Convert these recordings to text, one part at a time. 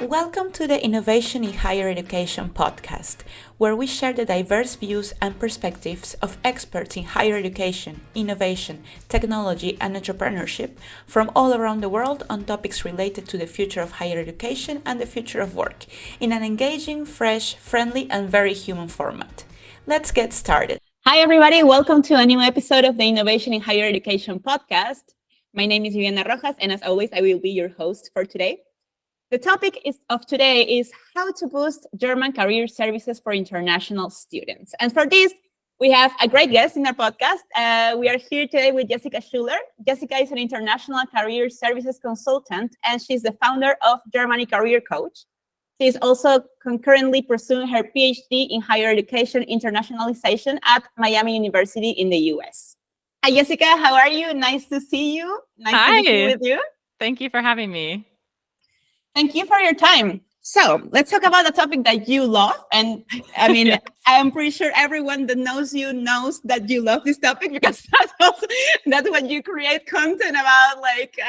Welcome to the Innovation in Higher Education podcast, where we share the diverse views and perspectives of experts in higher education, innovation, technology, and entrepreneurship from all around the world on topics related to the future of higher education and the future of work, in an engaging, fresh, friendly, and very human format. Let's get started. Hi, everybody. Welcome to a new episode of the Innovation in Higher Education podcast. My name is Viviana Rojas, and as always, I will be your host for today. The topic of today is how to boost German career services for international students. And for this, we have a great guest in our podcast. We are here today with Jessica Schüller. Jessica is an international career services consultant, and she's the founder of Germany Career Coach. She is also concurrently pursuing her PhD in Higher Education Internationalization at Miami University in the US. Hi, Jessica. How are you? Nice to see you. Nice to be here with you. Thank you for having me. Thank you for your time. So let's talk about the topic that you love. And I mean, yes. I'm pretty sure everyone that knows you knows that you love this topic because that's what you create content about like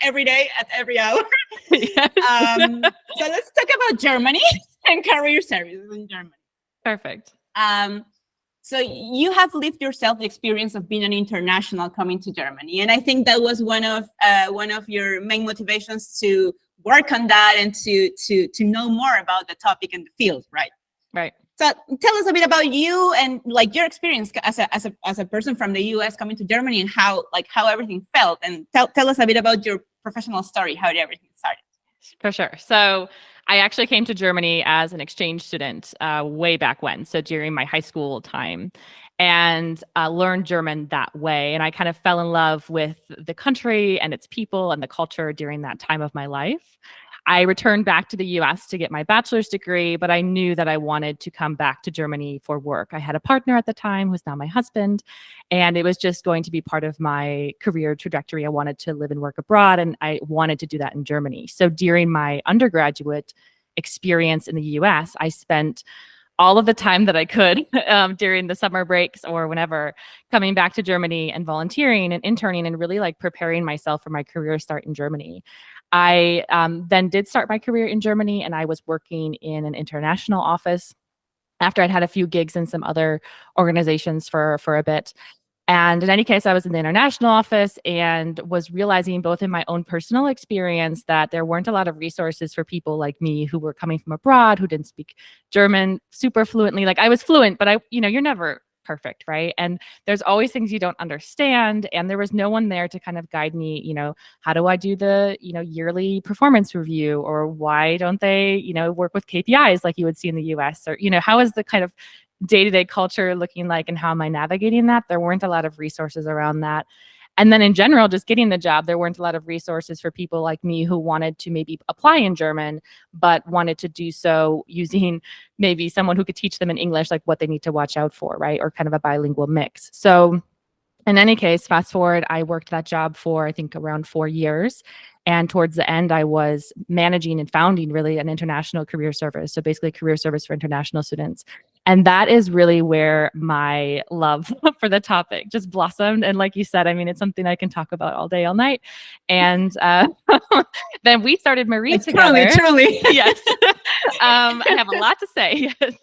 every day at every hour. Yes. So let's talk about Germany and career services in Germany. Perfect. So you have lived yourself the experience of being an international coming to Germany. And I think that was one of your main motivations to work on that and to know more about the topic and the field, right? Right. So tell us a bit about you and like your experience as a person from the US coming to Germany and how everything felt, and tell us a bit about your professional story, how everything started. For sure. So I actually came to Germany as an exchange student way back when, so during my high school time, and learned German that way. And I kind of fell in love with the country and its people and the culture during that time of my life. I returned back to the US to get my bachelor's degree, but I knew that I wanted to come back to Germany for work. I had a partner at the time who's now my husband, and it was just going to be part of my career trajectory. I wanted to live and work abroad, and I wanted to do that in Germany. So during my undergraduate experience in the US, I spent all of the time that I could during the summer breaks or whenever coming back to Germany and volunteering and interning and really like preparing myself for my career start in Germany. I then did start my career in Germany, and I was working in an international office after I'd had a few gigs in some other organizations for a bit. And in any case, I was in the international office and was realizing both in my own personal experience that there weren't a lot of resources for people like me who were coming from abroad, who didn't speak German super fluently. Like I was fluent, but you're never perfect, right? And there's always things you don't understand. And there was no one there to kind of guide me, how do I do the, yearly performance review, or why don't they, work with KPIs like you would see in the US, or, how is the kind of day-to-day culture looking like, and how am I navigating that? There weren't a lot of resources around that. And then in general, just getting the job, there weren't a lot of resources for people like me who wanted to maybe apply in German, but wanted to do so using maybe someone who could teach them in English, like what they need to watch out for, right? Or kind of a bilingual mix. So in any case, fast forward, I worked that job for, I think, around 4 years. And towards the end, I was managing and founding really an international career service. So basically a career service for international students. And that is really where my love for the topic just blossomed. And like you said, I mean, it's something I can talk about all day, all night. And then we started Marie together. Truly. Yes. I have a lot to say. Yes.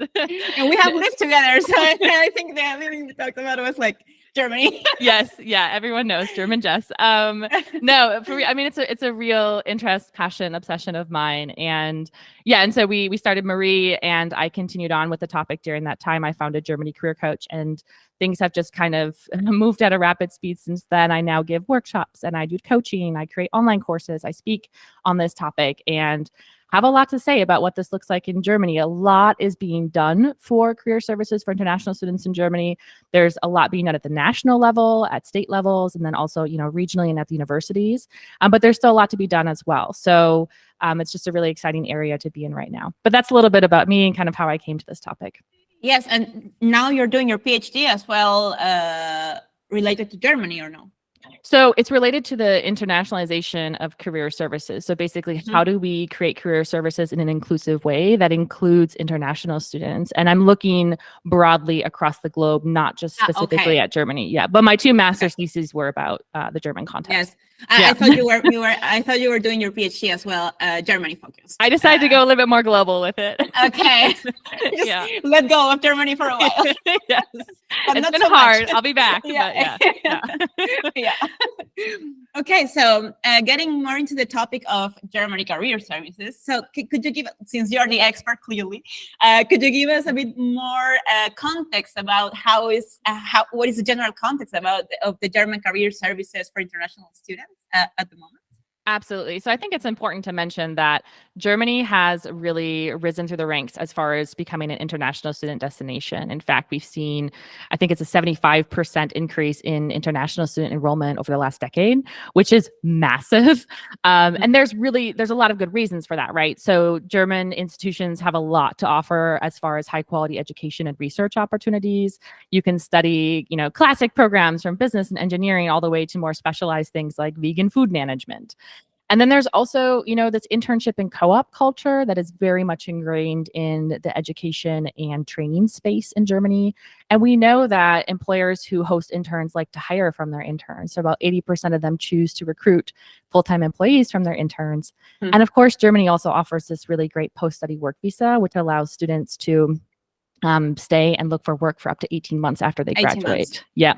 And we have lived together. So I think the only thing we talked about was like Germany. Yes. Yeah. Everyone knows German Jess. No, for me, I mean, it's a real interest, passion, obsession of mine. And yeah. And so we started Marie, and I continued on with the topic during that time. I founded Germany Career Coach, and things have just kind of moved at a rapid speed since then. I now give workshops, and I do coaching. I create online courses. I speak on this topic, and have a lot to say about what this looks like in Germany. A lot is being done for career services for international students in Germany. There's a lot being done at the national level, at state levels, and then also, regionally and at the universities. But there's still a lot to be done as well. So it's just a really exciting area to be in right now. But that's a little bit about me and kind of how I came to this topic. Yes, and now you're doing your PhD as well, related to Germany, or no? So it's related to the internationalization of career services. So basically, how do we create career services in an inclusive way that includes international students? And I'm looking broadly across the globe, not just specifically at Germany. Yeah, but my two master's theses were about the German context. Yes, I thought I thought you were doing your PhD as well, Germany focused. I decided to go a little bit more global with it. Okay, just let go of Germany for a while. Yes, but it's not been so hard. much. I'll be back. Yeah. But yeah. Okay, so getting more into the topic of Germany career services. So could you give, since you're the expert clearly, could you give us a bit more context about what is the general context of the German career services for international students at the moment? Absolutely. So I think it's important to mention that Germany has really risen through the ranks as far as becoming an international student destination. In fact, we've seen, I think it's a 75% increase in international student enrollment over the last decade, which is massive. And there's a lot of good reasons for that, right? So German institutions have a lot to offer as far as high quality education and research opportunities. You can study, classic programs from business and engineering all the way to more specialized things like vegan food management. And then there's also, this internship and co-op culture that is very much ingrained in the education and training space in Germany. And we know that employers who host interns like to hire from their interns. So about 80% of them choose to recruit full-time employees from their interns. And of course, Germany also offers this really great post-study work visa, which allows students to stay and look for work for up to 18 months after they graduate. Yeah.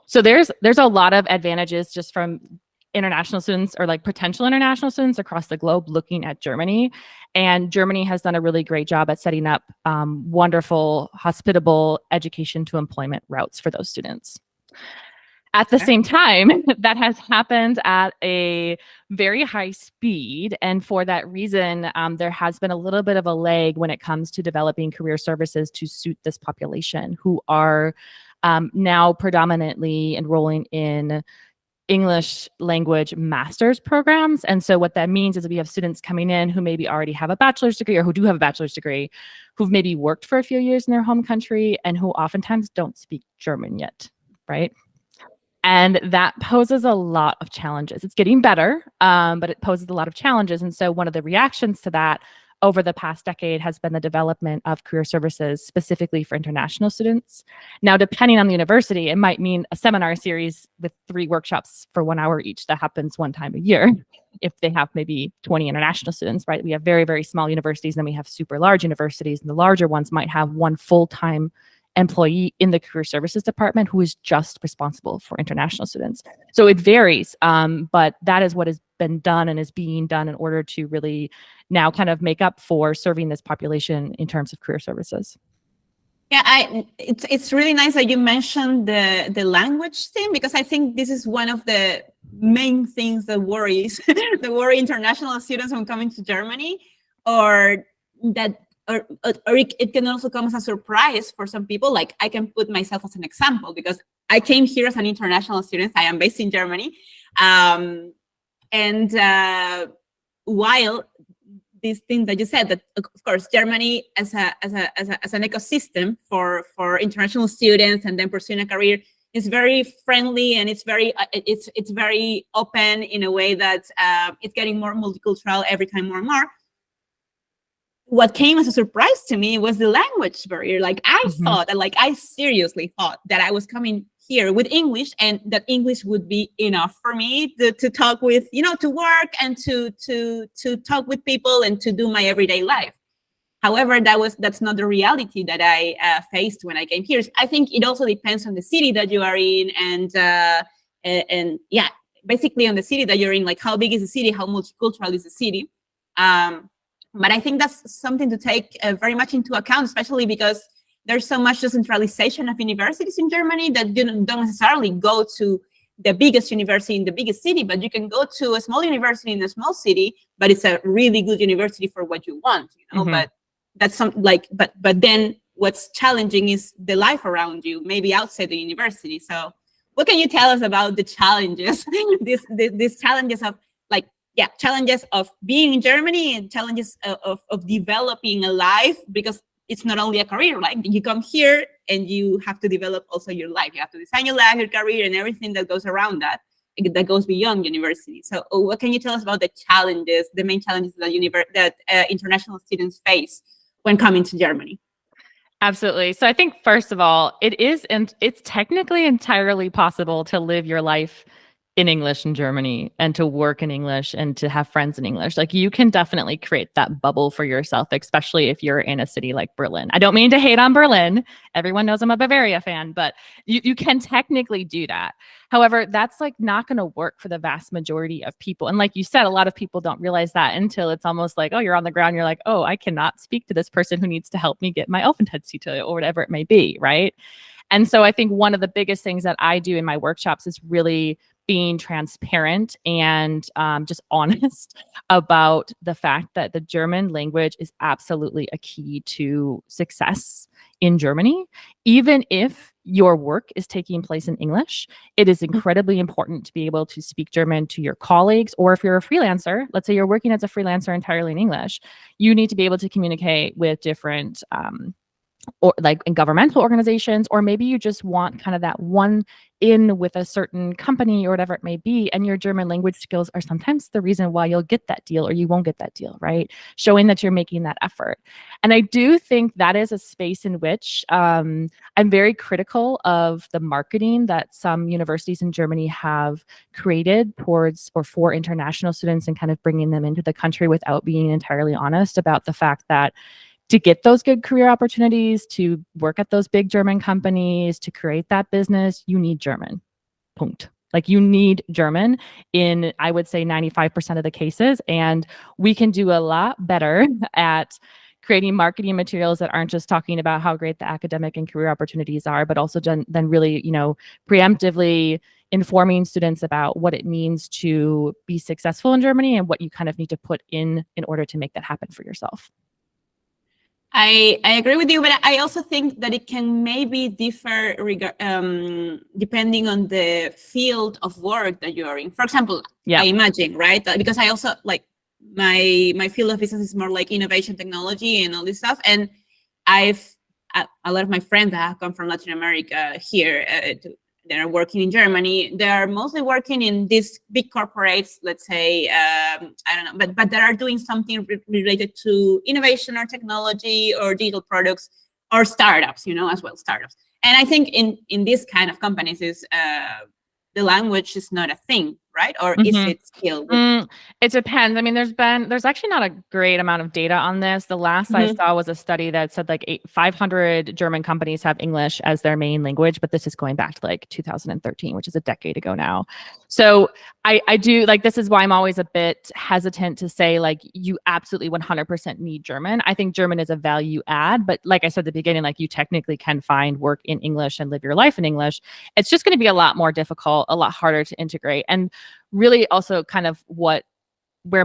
So there's a lot of advantages just from international students or like potential international students across the globe looking at Germany. And Germany has done a really great job at setting up wonderful, hospitable education to employment routes for those students. At the same time, that has happened at a very high speed. And for that reason, there has been a little bit of a lag when it comes to developing career services to suit this population who are now predominantly enrolling in English language master's programs. And so what that means is we have students coming in who maybe already have a bachelor's degree or who do have a bachelor's degree, who've maybe worked for a few years in their home country and who oftentimes don't speak German yet, right? And that poses a lot of challenges. It's getting better, but it poses a lot of challenges. And so one of the reactions to that over the past decade has been the development of career services specifically for international students. Now, depending on the university, it might mean a seminar series with 3 workshops for 1 hour each that happens one time a year if they have maybe 20 international students, right? We have very, very small universities, and then we have super large universities, and the larger ones might have one full-time employee in the career services department who is just responsible for international students. So it varies, but that is what has been done and is being done in order to really now kind of make up for serving this population in terms of career services. Yeah, it's really nice that you mentioned the language thing, because I think this is one of the main things that worry international students when coming to Germany, or it can also come as a surprise for some people. Like, I can put myself as an example because I came here as an international student. I am based in Germany, and while this thing that you said, that of course Germany as an ecosystem for international students and then pursuing a career is very friendly, and it's very open in a way that it's getting more multicultural every time more and more. What came as a surprise to me was the language barrier. Like, I seriously thought that I was coming here with English, and that English would be enough for me to talk with, to work and to talk with people and to do my everyday life. However, that's not the reality that I faced when I came here. I think it also depends on the city that you are in, and yeah, basically on the city that you're in, like how big is the city, how multicultural is the city. But I think that's something to take very much into account, especially because there's so much decentralization of universities in Germany that you don't necessarily go to the biggest university in the biggest city, but you can go to a small university in a small city, but it's a really good university for what you want, But that's but then what's challenging is the life around you, maybe outside the university. So what can you tell us about the challenges, these challenges of challenges of being in Germany and challenges of developing a life? Because it's not only a career. Like you come here and you have to develop also your life. You have to design your life, your career, and everything that goes around that goes beyond university. So what can you tell us about the challenges, the main challenges that international students face when coming to Germany? Absolutely. So I think first of all, it's technically entirely possible to live your life in English in Germany and to work in English and to have friends in English. Like you can definitely create that bubble for yourself, especially if you're in a city like Berlin. I don't mean to hate on Berlin. Everyone knows I'm a Bavaria fan, but you can technically do that. However, that's like not going to work for the vast majority of people. And like you said, a lot of people don't realize that until it's almost like, oh, you're on the ground. You're like, oh, I cannot speak to this person who needs to help me get my Aufenthaltstitel or whatever it may be, right? And so I think one of the biggest things that I do in my workshops is really being transparent and just honest about the fact that the German language is absolutely a key to success in Germany. Even if your work is taking place in English, it is incredibly important to be able to speak German to your colleagues, or if you're a freelancer, let's say you're working as a freelancer entirely in English, you need to be able to communicate with different or like in governmental organizations, or maybe you just want kind of that one in with a certain company or whatever it may be, and your German language skills are sometimes the reason why you'll get that deal or you won't get that deal, right? Showing that you're making that effort. And I do think that is a space in which I'm very critical of the marketing that some universities in Germany have created towards or for international students and kind of bringing them into the country without being entirely honest about the fact that to get those good career opportunities, to work at those big German companies, to create that business, you need German. Punkt. Like you need German in, I would say, 95% of the cases. And we can do a lot better at creating marketing materials that aren't just talking about how great the academic and career opportunities are, but also then really, preemptively informing students about what it means to be successful in Germany and what you kind of need to put in order to make that happen for yourself. I agree with you, but I also think that it can maybe differ depending on the field of work that you are in. For example, I imagine, right? Because I also like my field of business is more like innovation technology and all this stuff. And a lot of my friends that have come from Latin America here that are working in Germany, they are mostly working in these big corporates, let's say, I don't know, but that are doing something related to innovation or technology or digital products or startups, as well, startups. And I think in these kind of companies is the language is not a thing, right? Or is it still? It depends. I mean, there's actually not a great amount of data on this. The last I saw was a study that said like 500 German companies have English as their main language, but this is going back to like 2013, which is a decade ago now. So I do like, this is why I'm always a bit hesitant to say like, you absolutely 100% need German. I think German is a value add, but like I said at the beginning, like you technically can find work in English and live your life in English. It's just going to be a lot more difficult, a lot harder to integrate. And really also kind of where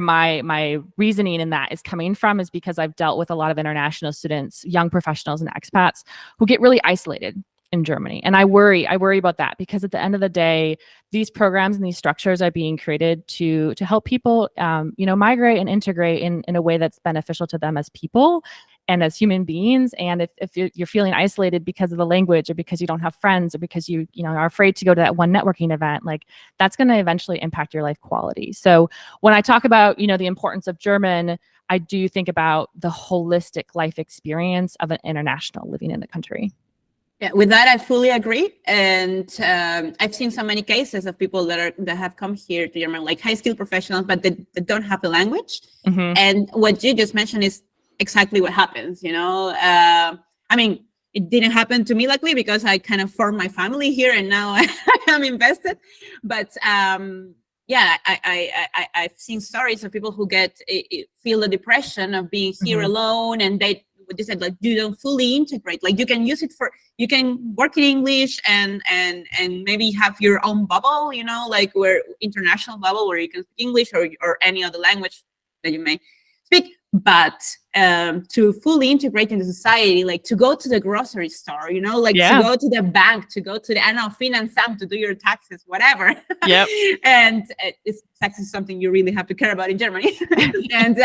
my reasoning in that is coming from is because I've dealt with a lot of international students, young professionals and expats who get really isolated in Germany. And I worry about that because at the end of the day, these programs and these structures are being created to help people, migrate and integrate in a way that's beneficial to them as people and as human beings. And if you're feeling isolated because of the language or because you don't have friends or because you are afraid to go to that one networking event, like that's going to eventually impact your life quality. So when I talk about, the importance of German, I do think about the holistic life experience of an international living in the country. Yeah, with that, I fully agree. And I've seen so many cases of people that have come here to Germany, like high skilled professionals, but they don't have the language. And what you just mentioned is exactly what happens, I mean, it didn't happen to me luckily because I kind of formed my family here and now I'm invested. But yeah, I've seen stories of people who feel the depression of being here alone, and they said like you don't fully integrate. Like you can work in English and maybe have your own bubble, like where international bubble where you can speak English or any other language that you may speak. but to fully integrate into society, like to go to the grocery store, like to Yeah. go to the bank, to go to the, I don't know, Finansam, to do your taxes, whatever. Yep. And taxes is something you really have to care about in Germany. And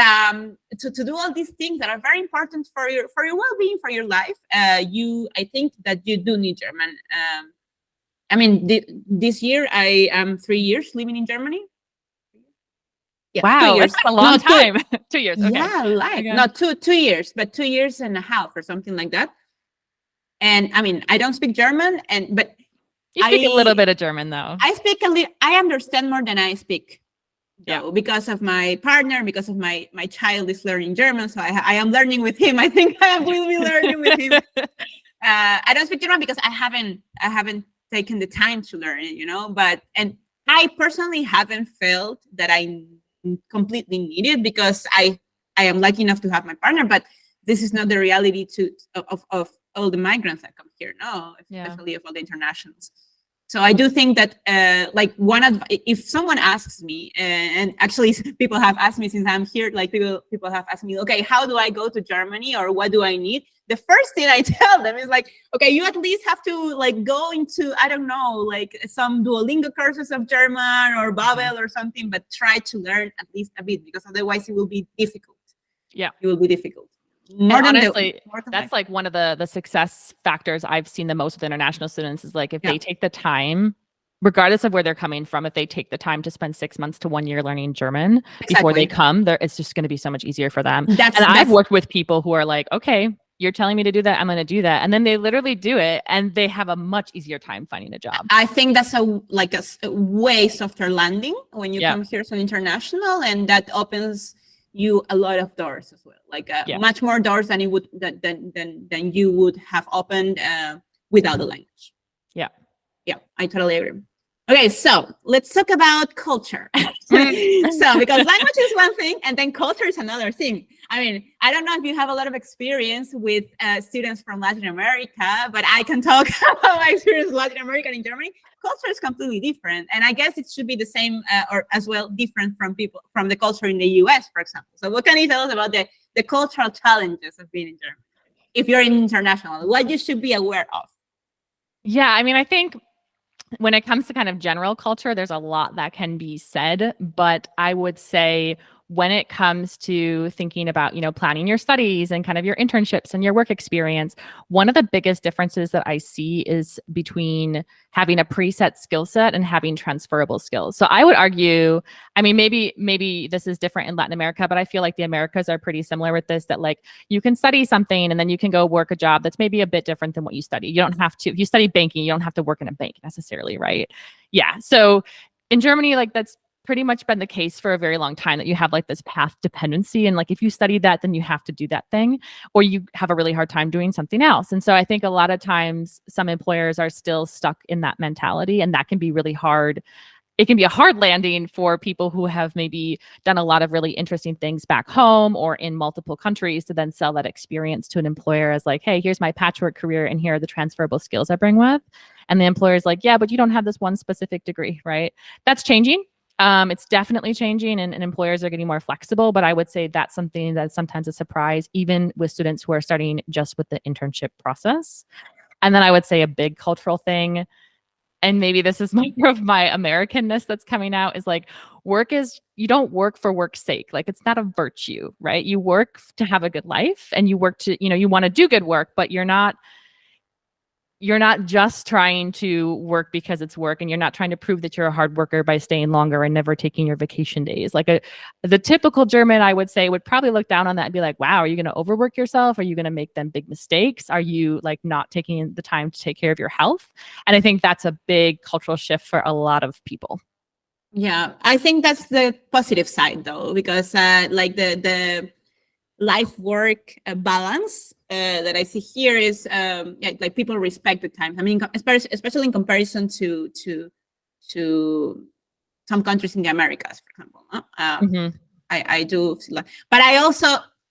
to do all these things that are very important for your well-being, for your life, I think that you do need German. I mean, this year I am 3 years living in Germany. Yeah, Wow, 2 years. that's a long time. 2 years. Okay. Yeah, like Okay. not 2 years, but 2 years and a half or something like that. And I mean, I don't speak German, but You speak a little bit of German though. I speak a little. I understand more than I speak. Yeah. Because of my partner, because of my child is learning German, so I am learning with him. I think I will be learning with him. I don't speak German because I haven't taken the time to learn it, and I personally haven't felt that I completely need it because I am lucky enough to have my partner, but this is not the reality of all the migrants that come here, especially of all the internationals. So I do think that if someone asks me, and actually people have asked me since I'm here, like people have asked me, okay, how do I go to Germany or what do I need? The first thing I tell them is like, okay, you at least have to like go into, I don't know, like some Duolingo courses of German or Babel or something, but try to learn at least a bit because otherwise it will be difficult. Yeah. It will be difficult. Honestly, that's like one of the success factors I've seen the most with international students is like if they take the time, regardless of where they're coming from, if they take the time to spend 6 months to 1 year learning German before they come, it's just going to be so much easier for them. I've worked with people who are like, okay, you're telling me to do that, I'm going to do that. And then they literally do it and they have a much easier time finding a job. I think that's a way softer landing when you come here as an international, and that opens you a lot of doors as well, like much more doors than you would have opened without the language. Yeah, I totally agree. Okay, so let's talk about culture. So because language is one thing and then culture is another thing. I mean, I don't know if you have a lot of experience with students from Latin America, but I can talk about my experience with Latin America in Germany. Culture is completely different. And I guess it should be the same or as well different from the culture in the US, for example. So what can you tell us about the cultural challenges of being in Germany? If you're international, what you should be aware of? Yeah, I mean, I think when it comes to kind of general culture, there's a lot that can be said, but I would say when it comes to thinking about, planning your studies and kind of your internships and your work experience, one of the biggest differences that I see is between having a preset skill set and having transferable skills. So I would argue, I mean, maybe this is different in Latin America, but I feel like the Americas are pretty similar with this, that like you can study something and then you can go work a job that's maybe a bit different than what you study. You don't have to, if you study banking, you don't have to work in a bank necessarily, right? Yeah. So in Germany, like that's pretty much been the case for a very long time, that you have like this path dependency. And like, if you study that, then you have to do that thing, or you have a really hard time doing something else. And so I think a lot of times some employers are still stuck in that mentality, and that can be really hard. It can be a hard landing for people who have maybe done a lot of really interesting things back home or in multiple countries, to then sell that experience to an employer as like, hey, here's my patchwork career and here are the transferable skills I bring with. And the employer's like, yeah, but you don't have this one specific degree, right? That's changing. It's definitely changing, and employers are getting more flexible, but I would say that's something that's sometimes a surprise, even with students who are starting just with the internship process. And then I would say a big cultural thing, and maybe this is more of my Americanness that's coming out, is like you don't work for work's sake. Like it's not a virtue, right? You work to have a good life, and you work to, you want to do good work, but you're not just trying to work because it's work, and you're not trying to prove that you're a hard worker by staying longer and never taking your vacation days. Like the typical German, I would say, would probably look down on that and be like, wow, are you going to overwork yourself? Are you going to make them big mistakes? Are you like not taking the time to take care of your health? And I think that's a big cultural shift for a lot of people. Yeah, I think that's the positive side though, because like the life work balance that I see here is like people respect the time. I mean, especially in comparison to some countries in the Americas, for example. I do, but I also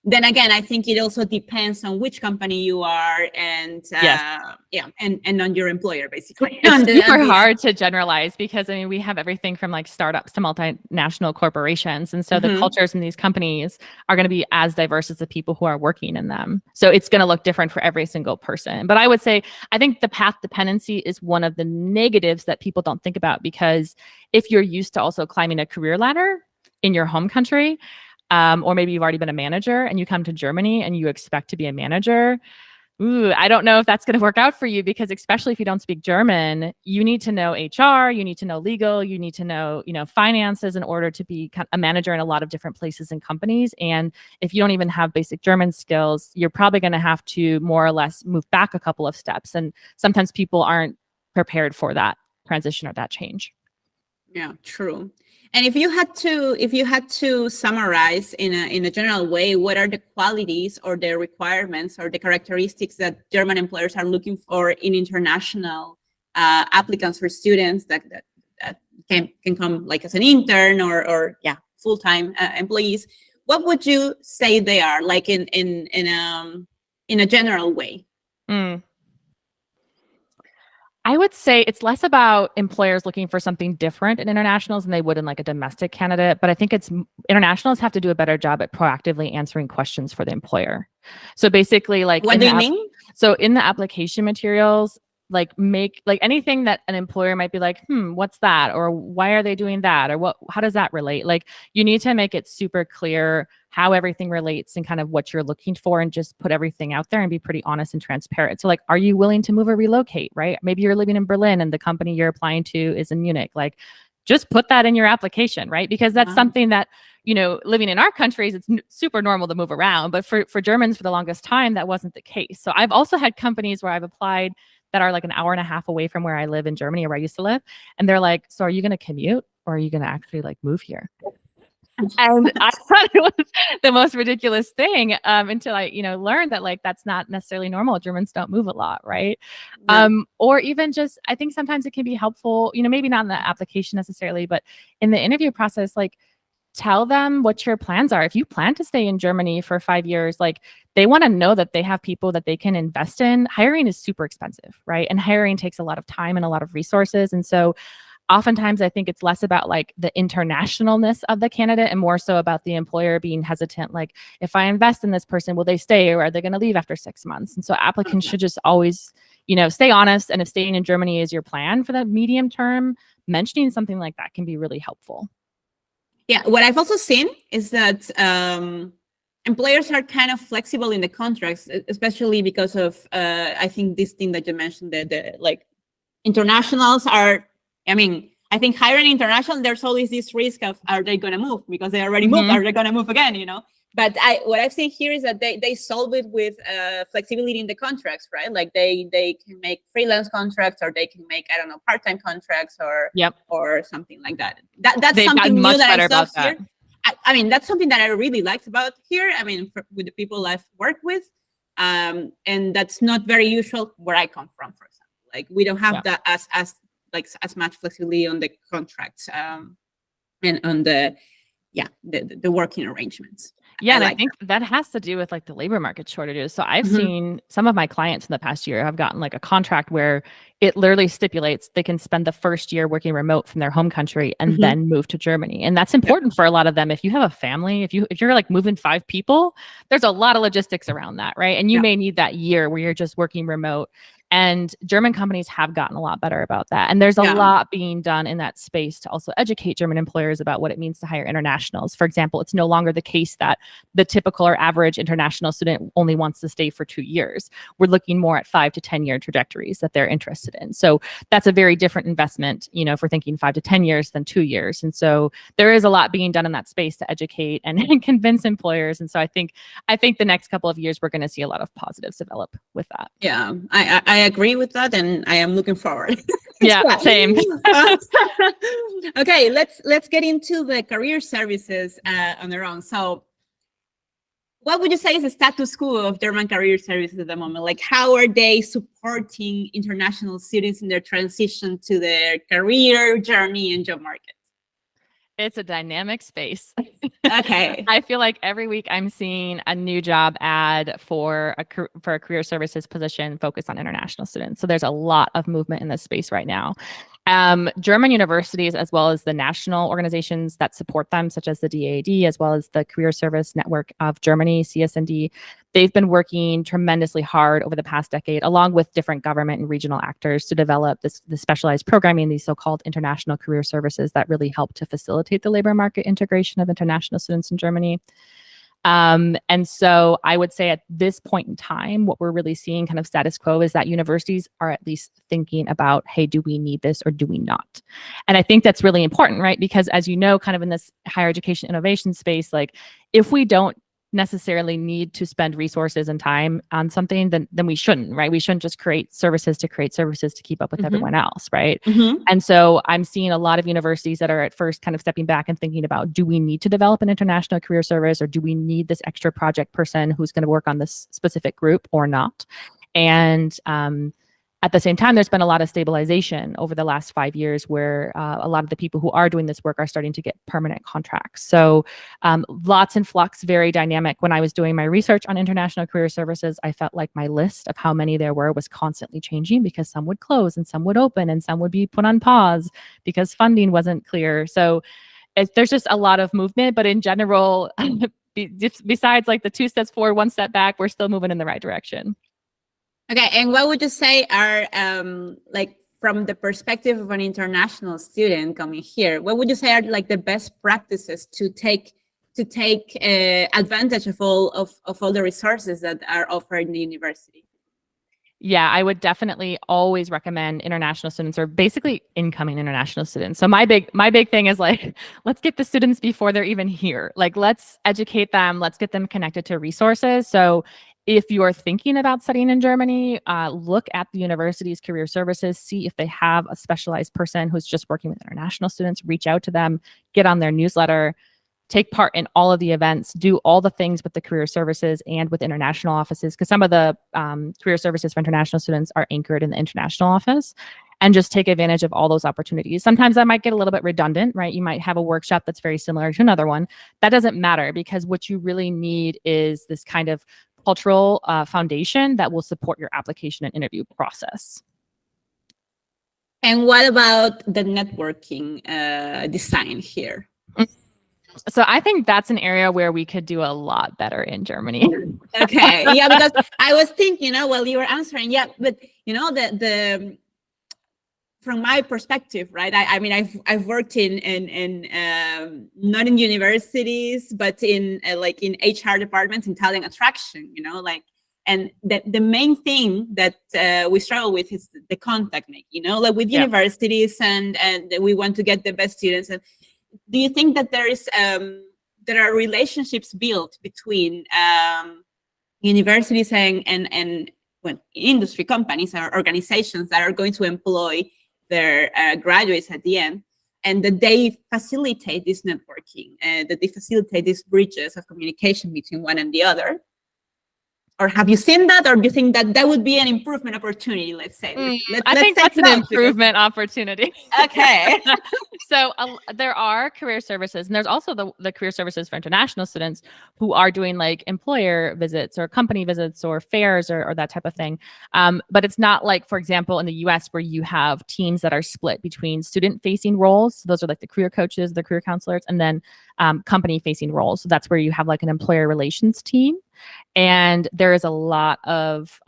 then again, I think it also depends on which company you are, and Yes. and on your employer, basically. It's super hard to generalize because I mean we have everything from like startups to multinational corporations, and so the cultures in these companies are going to be as diverse as the people who are working in them. So it's going to look different for every single person. But I would say I think the path dependency is one of the negatives that people don't think about, because if you're used to also climbing a career ladder in your home country, or maybe you've already been a manager and you come to Germany and you expect to be a manager. I don't know if that's going to work out for you, because especially if you don't speak German, you need to know HR, you need to know legal, you need to know, finances in order to be a manager in a lot of different places and companies. And if you don't even have basic German skills, you're probably going to have to more or less move back a couple of steps. And sometimes people aren't prepared for that transition or that change. Yeah, true. And if you had to summarize in a general way, what are the qualities or the requirements or the characteristics that German employers are looking for in international applicants or students that can come like as an intern or full-time employees? What would you say they are, like in a general way? I would say it's less about employers looking for something different in internationals than they would in like a domestic candidate. But I think internationals have to do a better job at proactively answering questions for the employer. So basically, like, what do you mean? So in the application materials, like make like anything that an employer might be like, what's that? Or why are they doing that? Or how does that relate? Like, you need to make it super clear how everything relates and kind of what you're looking for, and just put everything out there and be pretty honest and transparent. So like, are you willing to move or relocate, right? Maybe you're living in Berlin and the company you're applying to is in Munich. Like, just put that in your application, right? Because that's something that, living in our countries, it's super normal to move around. But for Germans, for the longest time, that wasn't the case. So I've also had companies where I've applied that are like an hour and a half away from where I live in Germany, or where I used to live. And they're like, so are you going to commute, or are you going to actually like move here? And I thought it was the most ridiculous thing until I, learned that like that's not necessarily normal. Germans don't move a lot, right? Yeah. Or even just, I think sometimes it can be helpful, maybe not in the application necessarily, but in the interview process, like, tell them what your plans are. If you plan to stay in Germany for 5 years, like, they want to know that they have people that they can invest in. Hiring is super expensive, right? And hiring takes a lot of time and a lot of resources. And so oftentimes I think it's less about like the internationalness of the candidate and more so about the employer being hesitant. Like, if I invest in this person, will they stay, or are they going to leave after 6 months? And so applicants should just always, stay honest. And if staying in Germany is your plan for the medium term, mentioning something like that can be really helpful. Yeah, what I've also seen is that employers are kind of flexible in the contracts, especially because of, I think this thing that you mentioned, the like internationals are, I mean, I think hiring international, there's always this risk of, are they going to move? Because they already moved, are they going to move again, But what I've seen here is that they solve it with flexibility in the contracts, right? Like they can make freelance contracts, or they can make, I don't know, part-time contracts, or something like that. That's They've something much new that better I saw about that. here. I mean, that's something that I really liked about here. I mean, with the people I've worked with, and that's not very usual where I come from, for example. Like, we don't have that as much flexibility on the contracts and on the working arrangements. Yeah, and I think that has to do with like the labor market shortages. So I've seen some of my clients in the past year have gotten like a contract where it literally stipulates they can spend the first year working remote from their home country and then move to Germany. And that's important for a lot of them. If you have a family, if you're like moving 5 people, there's a lot of logistics around that, right? And you may need that year where you're just working remote. And German companies have gotten a lot better about that. And there's a lot being done in that space to also educate German employers about what it means to hire internationals. For example, it's no longer the case that the typical or average international student only wants to stay for 2 years. We're looking more at 5 to 10 year trajectories that they're interested in. So that's a very different investment, if we're thinking 5 to 10 years than 2 years. And so there is a lot being done in that space to educate and convince employers. And so I think the next couple of years, we're going to see a lot of positives develop with that. Yeah, I agree with that, and I am looking forward. Yeah, same. Okay, let's get into the career services on their own. So, what would you say is the status quo of German career services at the moment? Like, how are they supporting international students in their transition to their career journey and job market? It's a dynamic space. Okay. I feel like every week I'm seeing a new job ad for a career services position focused on international students. So there's a lot of movement in this space right now. German universities, as well as the national organizations that support them, such as the DAAD, as well as the Career Service Network of Germany, CSND, they've been working tremendously hard over the past decade, along with different government and regional actors, to develop this specialized programming, these so-called international career services that really help to facilitate the labor market integration of international students in Germany. And so I would say at this point in time, what we're really seeing kind of status quo is that universities are at least thinking about, hey, do we need this or do we not? And I think that's really important, right? Because as you know, kind of in this higher education innovation space, like if we don't necessarily need to spend resources and time on something, then we shouldn't, right? We shouldn't just create services to keep up with everyone else, right? And so I'm seeing a lot of universities that are at first kind of stepping back and thinking about, do we need to develop an international career service, or do we need this extra project person who's going to work on this specific group or not? And at the same time, there's been a lot of stabilization over the last 5 years where a lot of the people who are doing this work are starting to get permanent contracts. So lots in flux, very dynamic. When I was doing my research on international career services, I felt like my list of how many there were was constantly changing, because some would close and some would open and some would be put on pause because funding wasn't clear. So there's just a lot of movement, but in general, besides like the 2 steps forward, 1 step back, we're still moving in the right direction. Okay, and what would you say are like from the perspective of an international student coming here, what would you say are like the best practices to take advantage of all the resources that are offered in the university? Yeah, I would definitely always recommend international students, or basically incoming international students. So my big thing is like, let's get the students before they're even here. Like, let's educate them, let's get them connected to resources. So if you're thinking about studying in Germany, look at the university's career services, see if they have a specialized person who's just working with international students, reach out to them, get on their newsletter, take part in all of the events, do all the things with the career services and with international offices, because some of the career services for international students are anchored in the international office, and just take advantage of all those opportunities. Sometimes that might get a little bit redundant, right? You might have a workshop that's very similar to another one. That doesn't matter, because what you really need is this kind of cultural foundation that will support your application and interview process. And what about the networking design here? So I think that's an area where we could do a lot better in Germany. Okay, yeah, because I was thinking, while you were answering, yeah, but the from my perspective, right? I mean, I've worked in not in universities, but in like in HR departments in talent attraction, like, and the main thing that we struggle with is the contact making, like with universities, and we want to get the best students. And do you think that there are relationships built between universities and well, industry companies or organizations that are going to employ their graduates at the end, and that they facilitate this networking, that they facilitate these bridges of communication between one and the other? Or have you seen that, or do you think that would be an improvement opportunity? Let's say. I think that's an improvement opportunity. Okay. So there are career services, and there's also the career services for international students who are doing like employer visits or company visits or fairs or that type of thing. But it's not like, for example, in the US, where you have teams that are split between student-facing roles. So those are like the career coaches, the career counselors, and then company-facing roles. So that's where you have like an employer relations team. And there is a lot of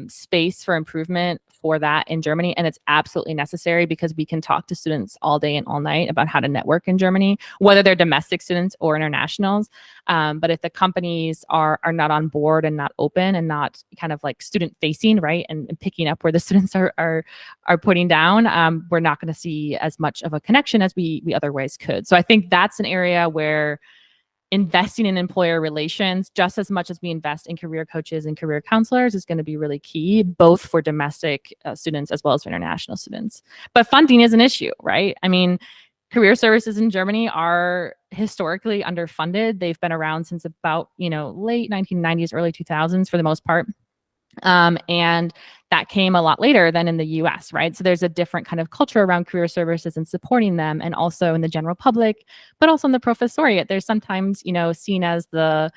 space for improvement for that in Germany. And it's absolutely necessary, because we can talk to students all day and all night about how to network in Germany, whether they're domestic students or internationals. But if the companies are not on board and not open and not kind of like student facing, right, and picking up where the students are putting down, we're not going to see as much of a connection as we otherwise could. So I think that's an area where investing in employer relations, just as much as we invest in career coaches and career counselors, is going to be really key, both for domestic students as well as for international students. But funding is an issue, right? I mean, career services in Germany are historically underfunded. They've been around since about, late 1990s, early 2000s for the most part. And that came a lot later than in the US, right? So there's a different kind of culture around career services and supporting them, and also in the general public, but also in the professoriate. There's sometimes, seen as the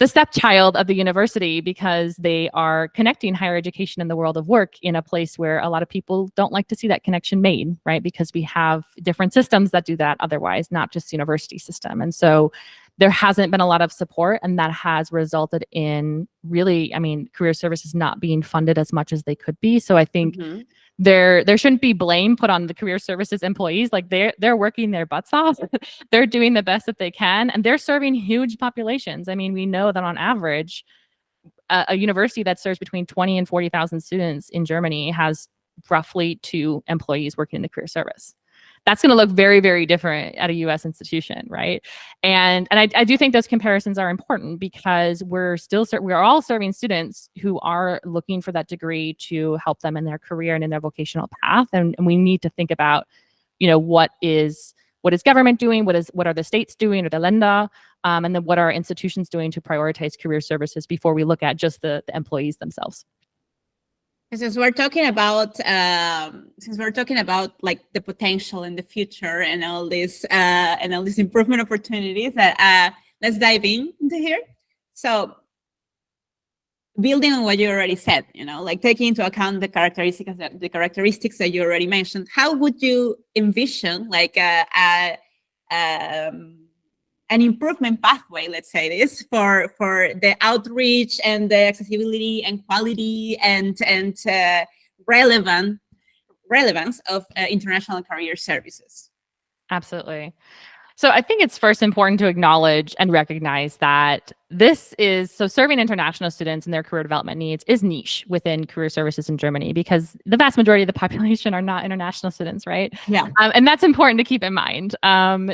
stepchild of the university because they are connecting higher education and the world of work in a place where a lot of people don't like to see that connection made, right? Because we have different systems that do that otherwise, not just the university system. And so there hasn't been a lot of support, and that has resulted in really, career services not being funded as much as they could be. So I think there shouldn't be blame put on the career services employees. Like they're working their butts off. They're doing the best that they can, and they're serving huge populations. We know that on average, a university that serves between 20 and 40,000 students in Germany has roughly 2 employees working in the career service. That's going to look very, very different at a U.S. institution, right? And I do think those comparisons are important because we're all serving students who are looking for that degree to help them in their career and in their vocational path, and we need to think about, what is government doing, what are the states doing, or the Länder, and then what are institutions doing to prioritize career services before we look at just the employees themselves. Since we're talking about like the potential in the future and all these improvement opportunities, let's dive into here. So, building on what you already said, like taking into account the characteristics that you already mentioned, how would you envision like an improvement pathway, let's say this, for the outreach and the accessibility and quality and relevance of international career services? Absolutely. So I think it's first important to acknowledge and recognize that serving international students and their career development needs is niche within career services in Germany because the vast majority of the population are not international students, right? Yeah. And that's important to keep in mind,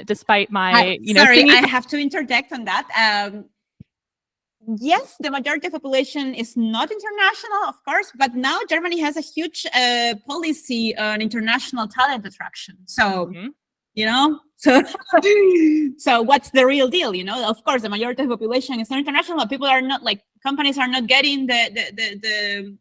despite my, I have to interject on that. Yes, the majority of the population is not international, of course, but now Germany has a huge policy on international talent attraction. So, so what's the real deal? Of course, the majority of the population is not international, but people are not, like, companies are not getting the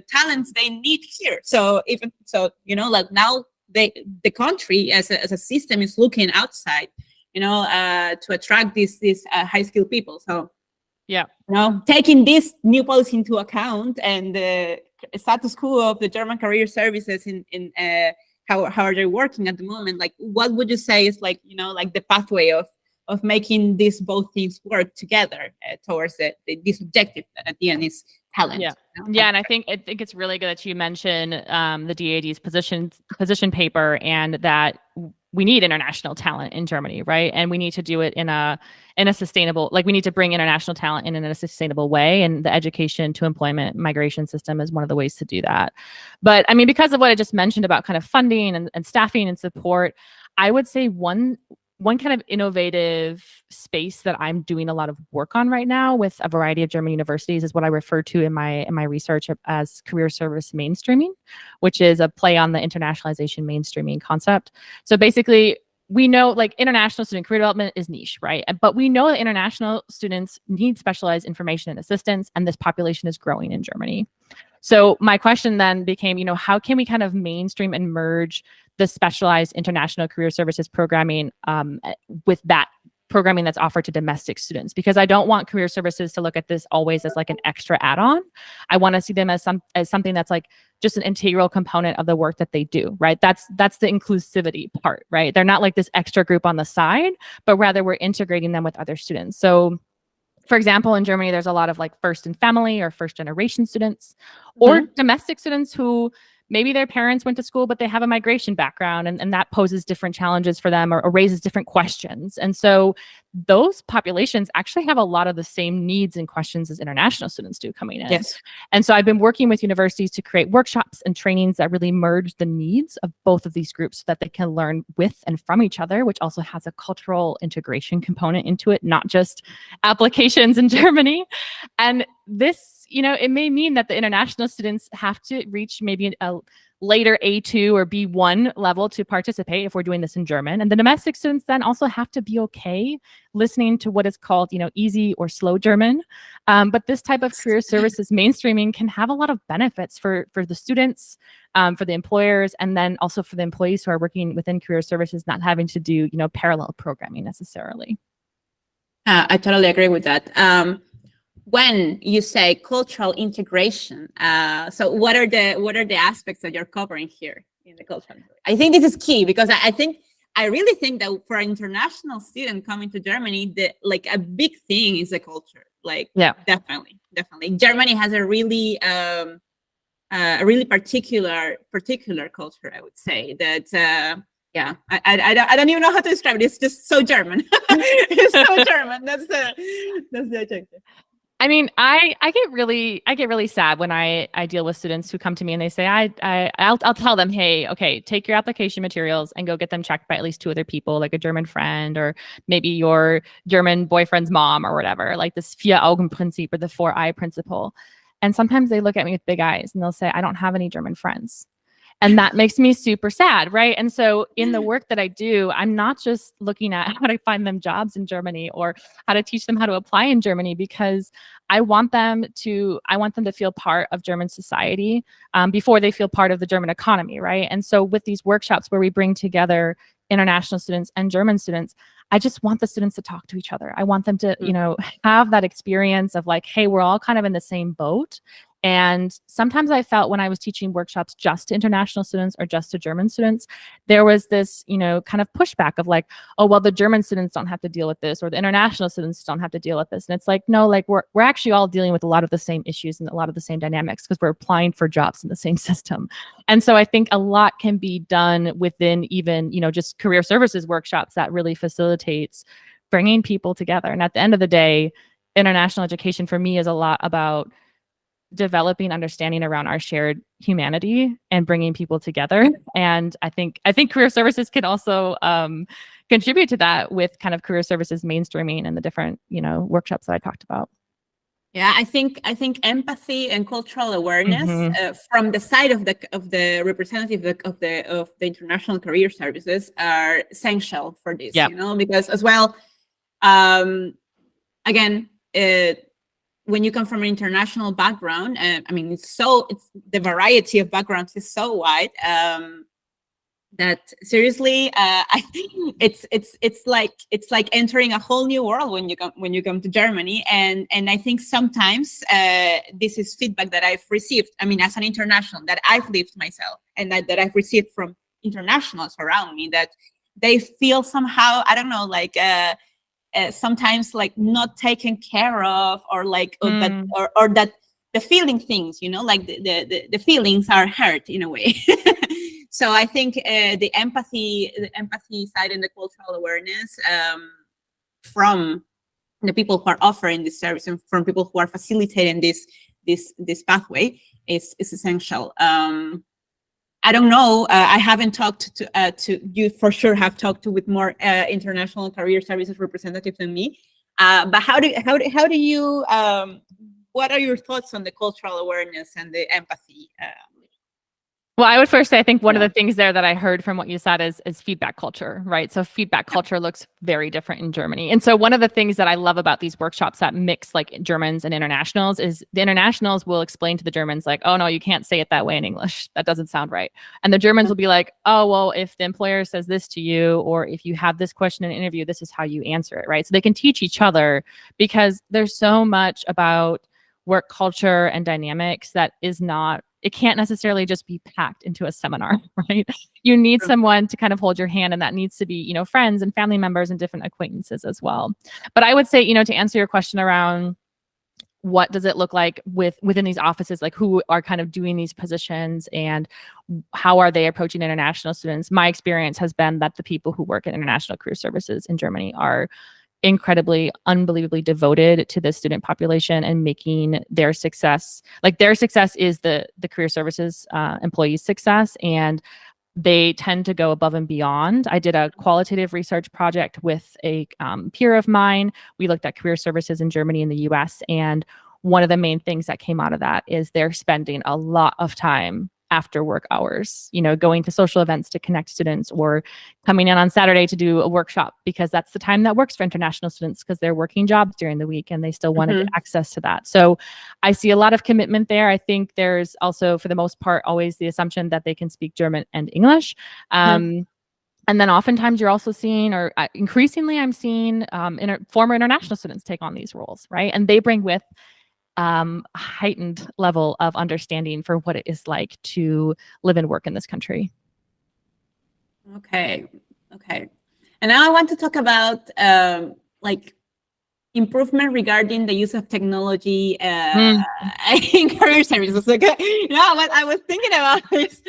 talents they need here. So even so, like now the country as a system is looking outside, to attract these high skilled people. So yeah, taking this new policy into account and the status quo of the German career services in how are they working at the moment? Like, what would you say is like the pathway of making these both things work together towards this objective that at the end is talent? Yeah, and I think it's really good that you mentioned the DAD's position paper, and that we need international talent in Germany, right? And we need to do it in a sustainable, like we need to bring international talent in a sustainable way. And the education to employment migration system is one of the ways to do that. But because of what I just mentioned about kind of funding and staffing and support, I would say one kind of innovative space that I'm doing a lot of work on right now with a variety of German universities is what I refer to in my research as career service mainstreaming, which is a play on the internationalization mainstreaming concept. So basically, we know like international student career development is niche, right? But we know that international students need specialized information and assistance, and this population is growing in Germany. So my question then became, how can we kind of mainstream and merge the specialized international career services programming with that programming that's offered to domestic students? Because I don't want career services to look at this always as like an extra add-on. I want to see them as something that's like just an integral component of the work that they do, right? That's the inclusivity part, right? They're not like this extra group on the side, but rather we're integrating them with other students. So for example, in Germany, there's a lot of like first in family or first generation students, or domestic students who maybe their parents went to school, but they have a migration background, and that poses different challenges for them or raises different questions. And so those populations actually have a lot of the same needs and questions as international students do coming in. Yes. And so I've been working with universities to create workshops and trainings that really merge the needs of both of these groups so that they can learn with and from each other, which also has a cultural integration component into it, not just applications in Germany. And this, it may mean that the international students have to reach maybe later A2 or B1 level to participate if we're doing this in German. And the domestic students then also have to be okay listening to what is called, easy or slow German. But this type of career services mainstreaming can have a lot of benefits for the students, for the employers, and then also for the employees who are working within career services, not having to do, parallel programming necessarily. I totally agree with that. When you say cultural integration, so what are the aspects that you're covering here in the cultural? I think this is key because I really think that for an international student coming to Germany, a big thing is the culture. Definitely. Germany has a really particular culture. I would say that. Yeah, I don't even know how to describe it. It's just so German. It's so German. That's the adjective. I mean, I get really sad when I deal with students who come to me and they say, I'll tell them, hey, okay, take your application materials and go get them checked by at least 2 other people, like a German friend or maybe your German boyfriend's mom or whatever, like this Vier-Augen-Prinzip or the 4-eye principle. And sometimes they look at me with big eyes and they'll say, I don't have any German friends. And that makes me super sad, right? And so in the work that I do, I'm not just looking at how to find them jobs in Germany or how to teach them how to apply in Germany, because I want them to feel part of German society before they feel part of the German economy, right? And so with these workshops where we bring together international students and German students, I just want the students to talk to each other. I want them to, have that experience of like, hey, we're all kind of in the same boat. And sometimes I felt when I was teaching workshops just to international students or just to German students, there was this, kind of pushback of like, oh, well, the German students don't have to deal with this or the international students don't have to deal with this. And it's like, no, like we're actually all dealing with a lot of the same issues and a lot of the same dynamics because we're applying for jobs in the same system. And so I think a lot can be done within even, just career services workshops that really facilitates bringing people together. And at the end of the day, international education for me is a lot about developing understanding around our shared humanity and bringing people together. And I think career services can also contribute to that with kind of career services mainstreaming and the different, workshops that I talked about. Yeah, I think empathy and cultural awareness from the side of the representative of the international career services are essential for this. Yep. Because as well, again, when you come from an international background, it's the variety of backgrounds is so wide that seriously, I think it's like entering a whole new world when you come to Germany, and I think sometimes this is feedback that I've received. As an international, that I've lived myself, and that I've received from internationals around me, that they feel somehow, I don't know, like. Sometimes like not taken care of, or like or that the feeling things, like the feelings are hurt in a way. So I think the empathy side and the cultural awareness from the people who are offering this service and from people who are facilitating this pathway is essential. I don't know. I haven't talked to you. For sure, have talked to with more international career services representatives than me. But how do you? What are your thoughts on the cultural awareness and the empathy? Well, I would first say, I think one of the things there that I heard from what you said is feedback culture, right? So feedback culture looks very different in Germany. And so one of the things that I love about these workshops that mix like Germans and internationals is the internationals will explain to the Germans like, oh, no, you can't say it that way in English. That doesn't sound right. And the Germans will be like, oh, well, if the employer says this to you, or if you have this question in an interview, this is how you answer it, right? So they can teach each other, because there's so much about work culture and dynamics that is not, it can't necessarily just be packed into a seminar, right? You need someone to kind of hold your hand, and that needs to be, friends and family members and different acquaintances as well. But I would say, to answer your question around what does it look like within these offices, like who are kind of doing these positions and how are they approaching international students? My experience has been that the people who work in international career services in Germany are incredibly, unbelievably devoted to the student population and making their success, like their success is the career services employees' success, and they tend to go above and beyond. I did a qualitative research project with a peer of mine. We looked at career services in Germany and the US, and one of the main things that came out of that is they're spending a lot of time after work hours, going to social events to connect students, or coming in on Saturday to do a workshop, because that's the time that works for international students, because they're working jobs during the week and they still want to get access to that. So I see a lot of commitment there. I think there's also, for the most part, always the assumption that they can speak German and English. And then oftentimes you're also seeing, or increasingly I'm seeing former international students take on these roles, right? And they bring with heightened level of understanding for what it is like to live and work in this country. Okay. And now I want to talk about improvement regarding the use of technology in career services. Okay. What I was thinking about this,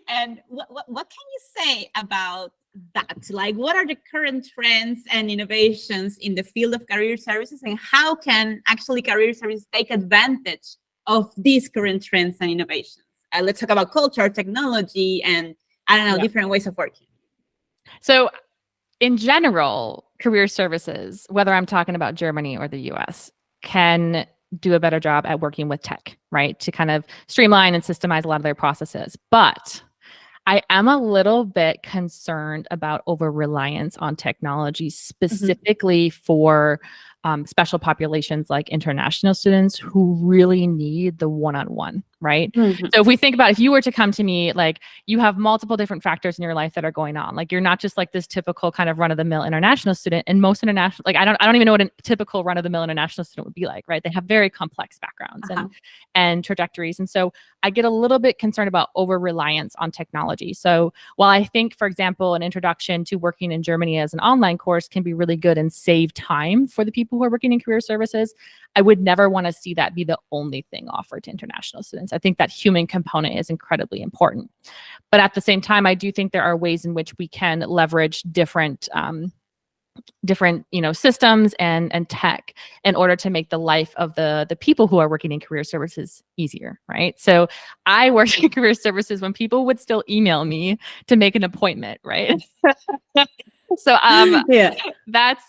and what can you say about that? Like, what are the current trends and innovations in the field of career services, and how can actually career services take advantage of these current trends and innovations? Let's talk about culture, technology, and different ways of working. So in general, career services, whether I'm talking about Germany or the US, can do a better job at working with tech, right? To kind of streamline and systemize a lot of their processes. But I am a little bit concerned about over-reliance on technology, specifically for special populations like international students who really need the one-on-one, right? So if we think about, if you were to come to me, like, you have multiple different factors in your life that are going on. Like, you're not just like this typical kind of run-of-the-mill international student. And most international, like, I don't even know what a typical run-of-the-mill international student would be like, right? They have very complex backgrounds and trajectories. And so I get a little bit concerned about over-reliance on technology. So while I think, for example, an introduction to working in Germany as an online course can be really good and save time for the people who are working in career services, I would never want to see that be the only thing offered to international students. I think that human component is incredibly important. But at the same time, I do think there are ways in which we can leverage different systems and tech in order to make the life of the people who are working in career services easier, right? So I worked in career services when people would still email me to make an appointment, right? So that's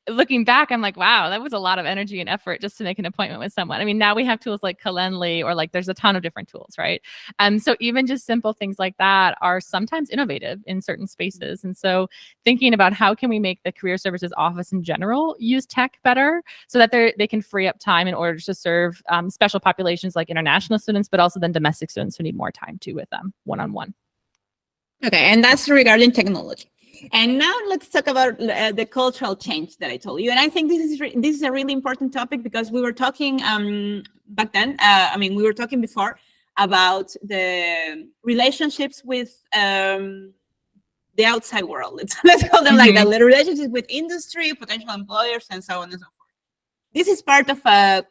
looking back, I'm like, wow, that was a lot of energy and effort just to make an appointment with someone. I mean, now we have tools like Calendly, or like there's a ton of different tools, right? So even just simple things like that are sometimes innovative in certain spaces. And so thinking about how can we make the career services office in general use tech better so that they can free up time in order to serve special populations like international students, but also then domestic students who need more time too with them one-on-one. Okay, and that's regarding technology. And now let's talk about the cultural change that I told you. And I think this is a really important topic, because we were talking back then. We were talking before about the relationships with the outside world. Let's call them like that. The relationships with industry, potential employers, and so on and so forth. This is part of a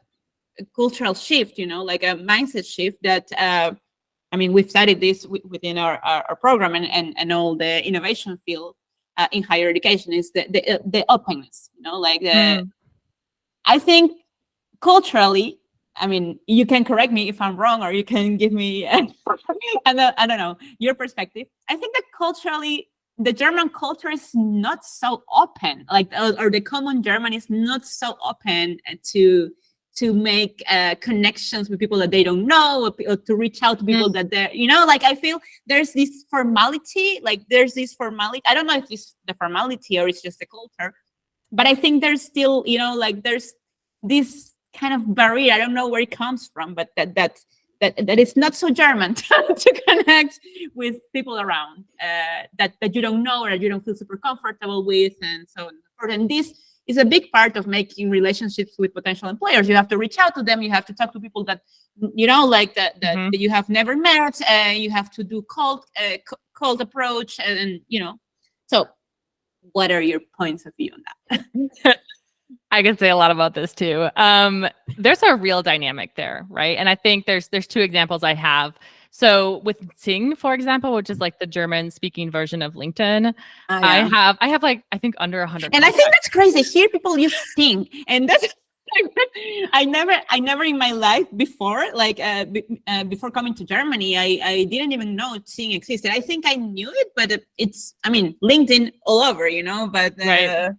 cultural shift, like a mindset shift that. We've studied this within our program and all the innovation field in higher education is the openness, I think culturally, you can correct me if I'm wrong, or you can give me, I don't know, your perspective. I think that culturally, the German culture is not so open, or the common German is not so open to make connections with people that they don't know, or to reach out to people that they're, I feel there's this formality, I don't know if it's the formality or it's just the culture, but I think there's still, there's this kind of barrier. I don't know where it comes from, but that it's not so German to connect with people around that you don't know, or you don't feel super comfortable with, and so on and so forth. And this is a big part of making relationships with potential employers. You have to reach out to them. You have to talk to people that, that you have never met. You have to do cold approach, and So what are your points of view on that? I can say a lot about this too. There's a real dynamic there, right? And I think there's two examples I have. So with Sing, for example, which is like the German speaking version of LinkedIn, I have like, I think under 100. And I think that's crazy. Here people use Sing, and that's I never in my life before, before coming to Germany, I didn't even know Sing existed. I think I knew it, but it's LinkedIn all over, but right.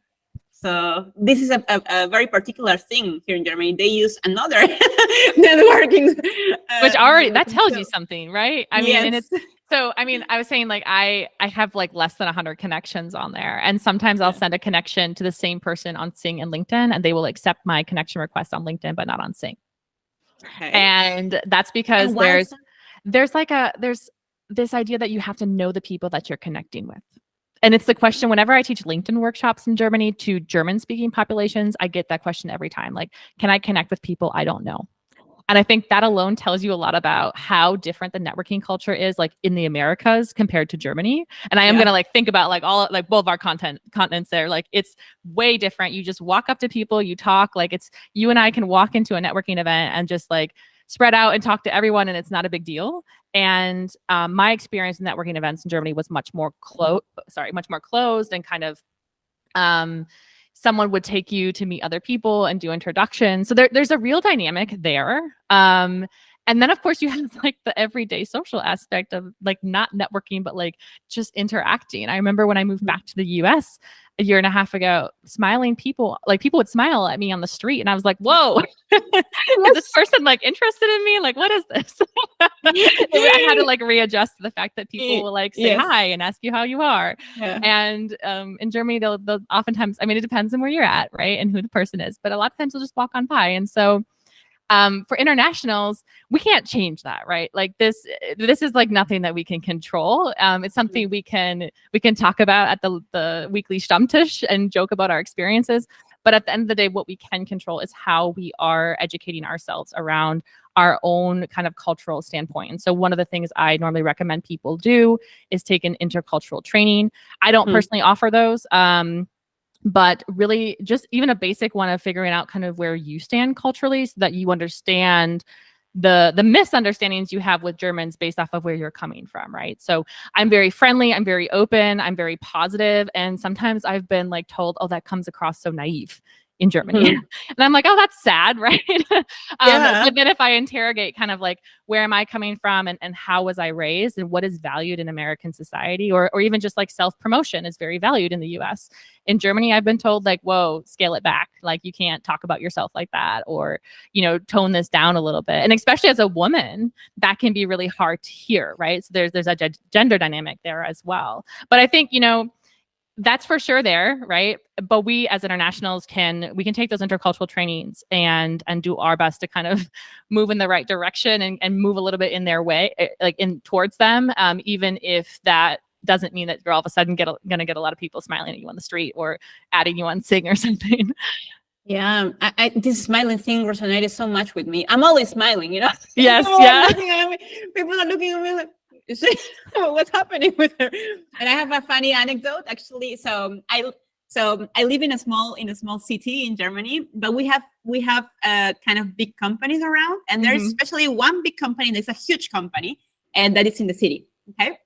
So this is a very particular thing here in Germany. They use another networking, Which already, that networking tells you tool. something, right? I mean, and Yes. it's, so, I mean, I was saying like, I have like less than 100 connections on there. And sometimes I'll Yeah. send a connection to the same person on Sing and LinkedIn, and they will accept my connection request on LinkedIn, but not on Sing. Okay. And that's because And why is that? there's this idea that you have to know the people that you're connecting with. And it's the question whenever I teach LinkedIn workshops in Germany to German speaking populations, I get that question every time. Like, can I connect with people I don't know? And I think that alone tells you a lot about how different the networking culture is like in the Americas compared to Germany. And I am Yeah. going to like think about like all like both of our continents there. Like it's way different. You just walk up to people, you talk, like it's you and I can walk into a networking event and just like spread out and talk to everyone, and it's not a big deal. And my experience in networking events in Germany was much more closed and kind of someone would take you to meet other people and do introductions. So there's a real dynamic there. And then of course you have like the everyday social aspect of like not networking, but like just interacting. I remember when I moved back to the US a year and a half ago, smiling people, like people would smile at me on the street. And I was like, whoa, is this person like interested in me? Like, what is this? I had to like readjust to the fact that people will like say Yes. hi and ask you how you are. Yeah. And in Germany, they'll oftentimes, I mean, it depends on where you're at, right? And who the person is, but a lot of times they'll just walk on by. And so for internationals, we can't change that, right? Like this is like nothing that we can control. It's something we can talk about at the weekly Stammtisch and joke about our experiences. But at the end of the day, what we can control is how we are educating ourselves around our own kind of cultural standpoint. And so one of the things I normally recommend people do is take an intercultural training. I don't personally offer those. But really just even a basic one of figuring out kind of where you stand culturally so that you understand the misunderstandings you have with Germans based off of where you're coming from, right? So I'm very friendly, I'm very open, I'm very positive, and sometimes I've been like told, oh, that comes across so naive in Germany. And I'm like, oh, that's sad, right? Yeah. But then if I interrogate kind of like, where am I coming from and how was I raised and what is valued in American society, or even just like self-promotion is very valued in the US. In Germany, I've been told like, whoa, scale it back. Like you can't talk about yourself like that, or, you know, tone this down a little bit. And especially as a woman, that can be really hard to hear, right? So there's a gender dynamic there as well. But I think, you know, that's for sure there, right? But we as internationals can take those intercultural trainings and do our best to kind of move in the right direction and move a little bit in their way, like in towards them, even if that doesn't mean that you're all of a sudden gonna get a lot of people smiling at you on the street or adding you on Sing or something. Yeah, this smiling thing resonated so much with me. I'm always smiling, you know. Yes, People yeah. are looking at me. People are looking at me like, what's happening with her? And I have a funny anecdote actually. So I live in a small city in Germany, but we have kind of big companies around, and there's especially one big company that's a huge company, and that is in the city. Okay.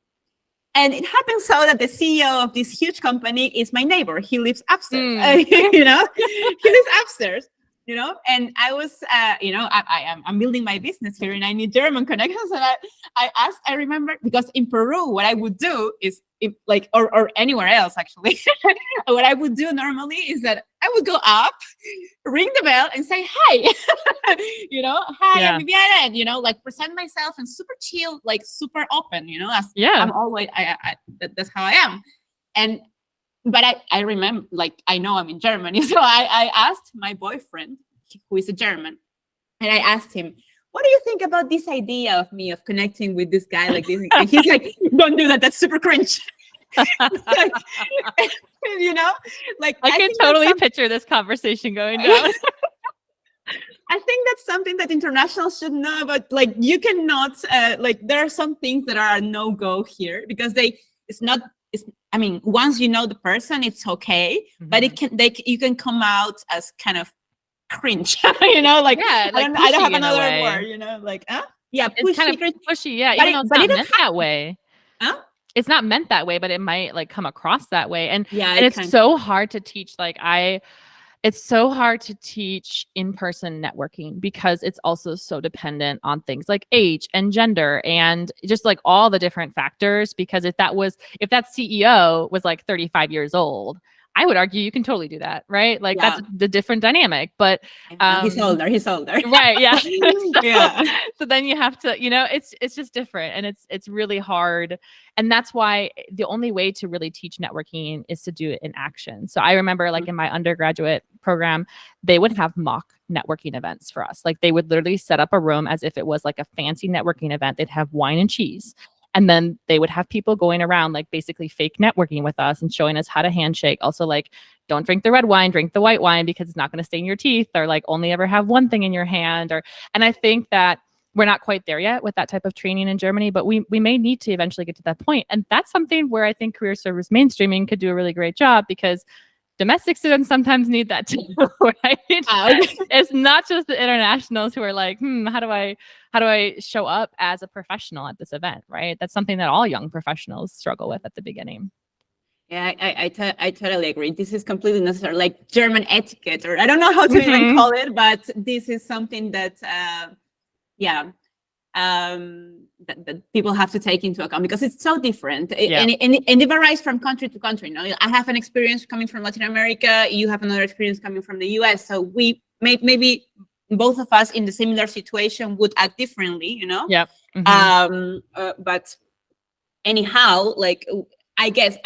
And it happens so that the CEO of this huge company is my neighbor. He lives upstairs, you know, he lives upstairs, you know. And I was, you know, I'm building my business here and I need German connections. And I remember, because in Peru, what I would do is or anywhere else, actually, what I would do normally is that I would go up, ring the bell and say, hi, you know, hi, Yeah. I'm Viviana, and, you know, like present myself and super chill, like super open, you know, as I'm always, that's how I am. But I remember, like, I know I'm in Germany. So I asked my boyfriend, who is a German, and I asked him, what do you think about this idea of me of connecting with this guy like this? And he's like, don't do that. That's super cringe. Like, you know, like I can totally picture this conversation going down. I think that's something that internationals should know about. Like, you cannot, like, there are some things that are a no-go here because I mean, once you know the person, it's okay, but you can come out as kind of cringe, you know, like, yeah, like I don't have in another word, you know, like, yeah, it's kind of pushy, yeah, even though it's not meant that way. It's not meant that way, but it might like come across that way. And it's so hard to teach. Like it's so hard to teach in-person networking because it's also so dependent on things like age and gender and just like all the different factors. Because if that CEO was like 35 years old, I would argue you can totally do that, right? Like Yeah. that's the different dynamic, but He's older. right, yeah. Yeah. So then you have to, it's just different, and it's really hard. And that's why the only way to really teach networking is to do it in action. So I remember like in my undergraduate program, they would have mock networking events for us. Like they would literally set up a room as if it was like a fancy networking event. They'd have wine and cheese. And then they would have people going around like basically fake networking with us and showing us how to handshake. Also like, don't drink the red wine, drink the white wine because it's not going to stain your teeth, or like only ever have one thing in your hand. And I think that we're not quite there yet with that type of training in Germany, but we may need to eventually get to that point. And that's something where I think career service mainstreaming could do a really great job, because domestic students sometimes need that too, right? It's not just the internationals who are like, how do I show up as a professional at this event, right? That's something that all young professionals struggle with at the beginning. Yeah, I totally agree. This is completely necessary, like German etiquette, or I don't know how to even call it, but this is something that, that people have to take into account, because it's so different. And it varies from country to country. I have an experience coming from Latin America. You have another experience coming from the US. So we maybe both of us in the similar situation would act differently, Yep. But anyhow, like, I guess,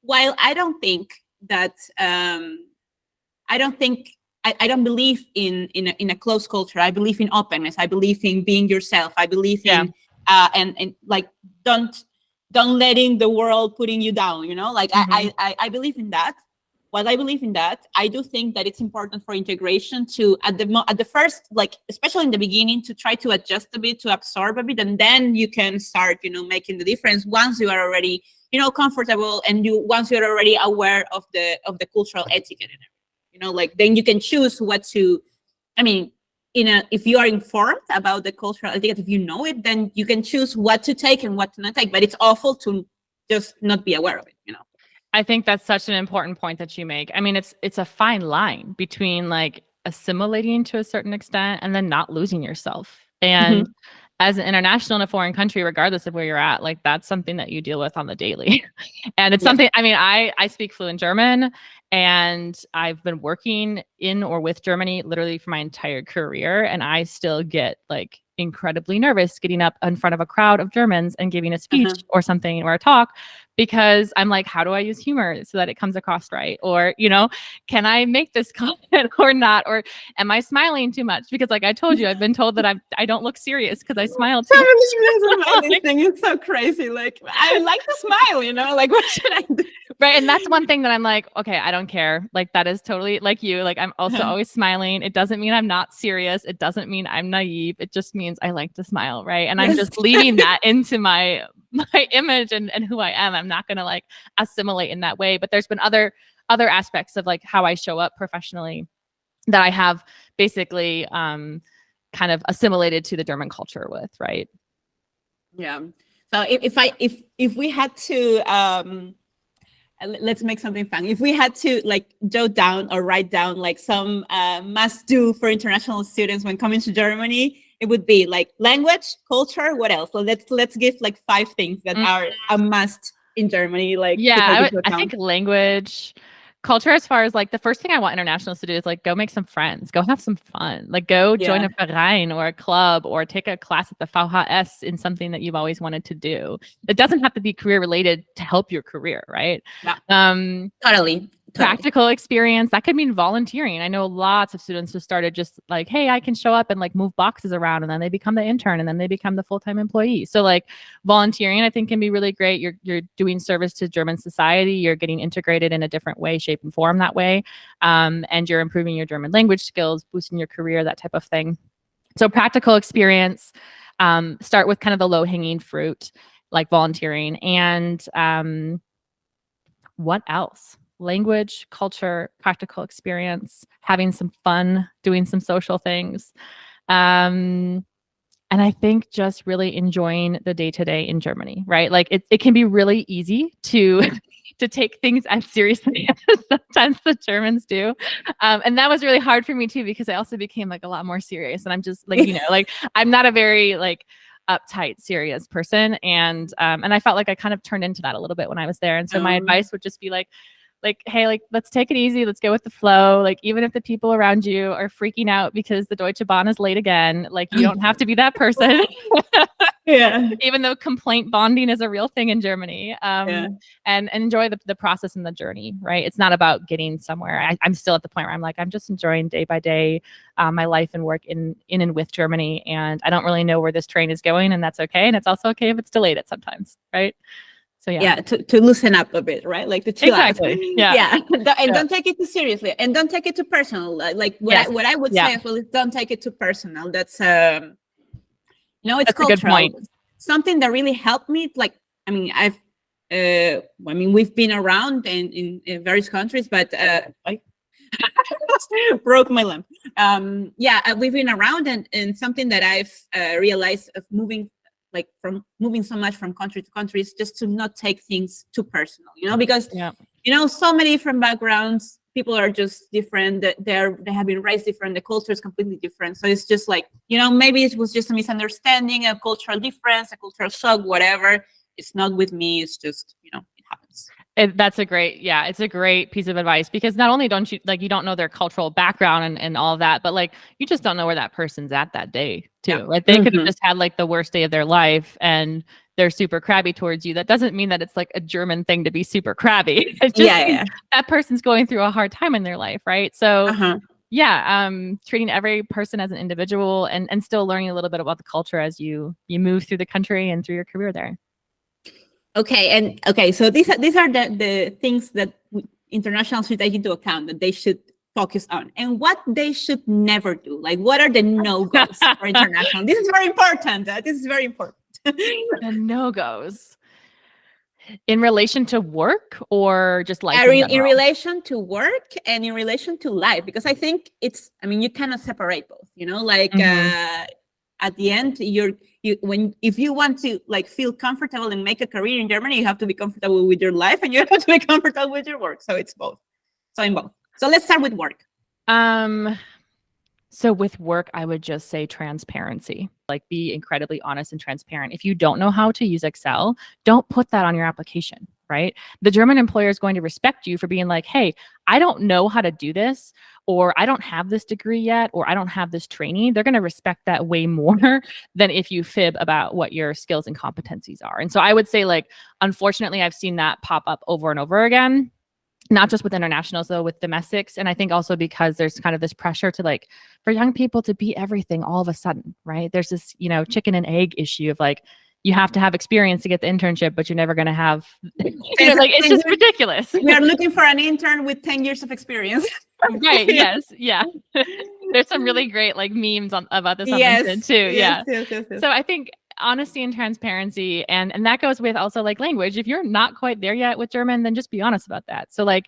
while I don't think that, I don't believe in a closed culture. I believe in openness. I believe in being yourself. I believe in and like don't letting the world putting you down. Like I believe in that. While I believe in that, I do think that it's important for integration to at the first, like especially in the beginning, to try to adjust a bit, to absorb a bit, and then you can start making the difference once you are already comfortable, and once you're already aware of the cultural etiquette and everything. Like then you can choose what to, if you are informed about the cultural etiquette, if you know it, then you can choose what to take and what to not take. But it's awful to just not be aware of it, I think that's such an important point that you make. It's a fine line between like assimilating to a certain extent and then not losing yourself. And as an international in a foreign country, regardless of where you're at, like that's something that you deal with on the daily. And it's something, I speak fluent German, and I've been working in or with Germany literally for my entire career. And I still get like incredibly nervous getting up in front of a crowd of Germans and giving a speech or something, or a talk, because I'm like, how do I use humor so that it comes across right? Or, can I make this comment or not? Or am I smiling too much? Because like I told you, I've been told that I don't look serious because I smile too much. It's so crazy. Like, I like to smile, like what should I do? Right. And that's one thing that I'm like, okay, I don't care. Like that is totally like you. Like I'm also always smiling. It doesn't mean I'm not serious. It doesn't mean I'm naive. It just means I like to smile. Right. And I'm just leading that into my image and who I am. I'm not going to like assimilate in that way. But there's been other aspects of like how I show up professionally that I have basically kind of assimilated to the German culture with. Right. Yeah. So if we had to, let's make something fun. If we had to like jot down or write down like some must do for international students when coming to Germany, it would be like language, culture. What else? So let's give like 5 things that are a must in Germany. Like I think language, culture, as far as like the first thing I want internationals to do is like go make some friends, go have some fun, like go join a Verein or a club, or take a class at the VHS in something that you've always wanted to do. It doesn't have to be career related to help your career, right? Yeah. Totally. Practical experience, that could mean volunteering. I know lots of students who started just like, hey, I can show up and like move boxes around, and then they become the intern, and then they become the full-time employee. So like volunteering, I think, can be really great. You're doing service to German society. You're getting integrated in a different way, shape, and form that way. And you're improving your German language skills, boosting your career, that type of thing. So practical experience, start with kind of the low-hanging fruit, like volunteering. And what else? Language, culture, practical experience, having some fun, doing some social things. And I think just really enjoying the day-to-day in Germany, right? Like it can be really easy to take things as seriously as sometimes the Germans do. And that was really hard for me too, because I also became like a lot more serious. And I'm just like, like I'm not a very like uptight, serious person. And I felt like I kind of turned into that a little bit when I was there. And so my advice would just be like, like, hey, like, let's take it easy. Let's go with the flow. Like, even if the people around you are freaking out because the Deutsche Bahn is late again, like, you don't have to be that person. Yeah. Even though complaint bonding is a real thing in Germany. Yeah. And enjoy the process and the journey, right? It's not about getting somewhere. I'm still at the point where I'm like, I'm just enjoying day by day my life and work in and with Germany. And I don't really know where this train is going, and that's okay. And it's also okay if it's delayed at sometimes, right? So Yeah, to loosen up a bit, right? Like to chill exactly. out. Yeah. Yeah. And don't take it too seriously, and don't take it too personal. Like what I would say as well is don't take it too personal. That's it's That's a good cultural. point. Something that really helped me, like, I mean, we've been around in various countries, but I broke my limb. We've been around, and something that I've realized of moving so much from country to country is just to not take things too personal, because so many different backgrounds, people are just different, they have been raised different, the culture is completely different. So it's just like, maybe it was just a misunderstanding, a cultural difference, a cultural shock, whatever. It's not with me. It's just, it happens. It's a great piece of advice, because not only don't you don't know their cultural background and all of that, but like, you just don't know where that person's at that day too, right? They could have just had like the worst day of their life and they're super crabby towards you. That doesn't mean that it's like a German thing to be super crabby. It just means that person's going through a hard time in their life, right? So treating every person as an individual and still learning a little bit about the culture as you move through the country and through your career there. So these are the things that international should take into account, that they should focus on, and what they should never do. Like, what are the no-goes for international? This is very important. The no-goes in relation to work or just life in relation to work and in relation to life, because I think you cannot separate both. At the end, if you want to like feel comfortable and make a career in Germany, you have to be comfortable with your life and you have to be comfortable with your work. So it's both. So in both. So let's start with work. So with work, I would just say transparency. Like, be incredibly honest and transparent. If you don't know how to use Excel, don't put that on your application, right? The German employer is going to respect you for being like, hey, I don't know how to do this, or I don't have this degree yet, or I don't have this training. They're going to respect that way more than if you fib about what your skills and competencies are. And so I would say, like, unfortunately, I've seen that pop up over and over again. Not just with internationals, though, with domestics. And I think also because there's kind of this pressure to, like, for young people to be everything all of a sudden, right? There's this, chicken and egg issue of like, you have to have experience to get the internship, but you're never going to have, it's just ridiculous. We are looking for an intern with 10 years of experience. Right. Yes. Yeah. There's some really great like memes about this on LinkedIn too. Yes. So I think honesty and transparency, and that goes with also like language. If you're not quite there yet with German, then just be honest about that. So like,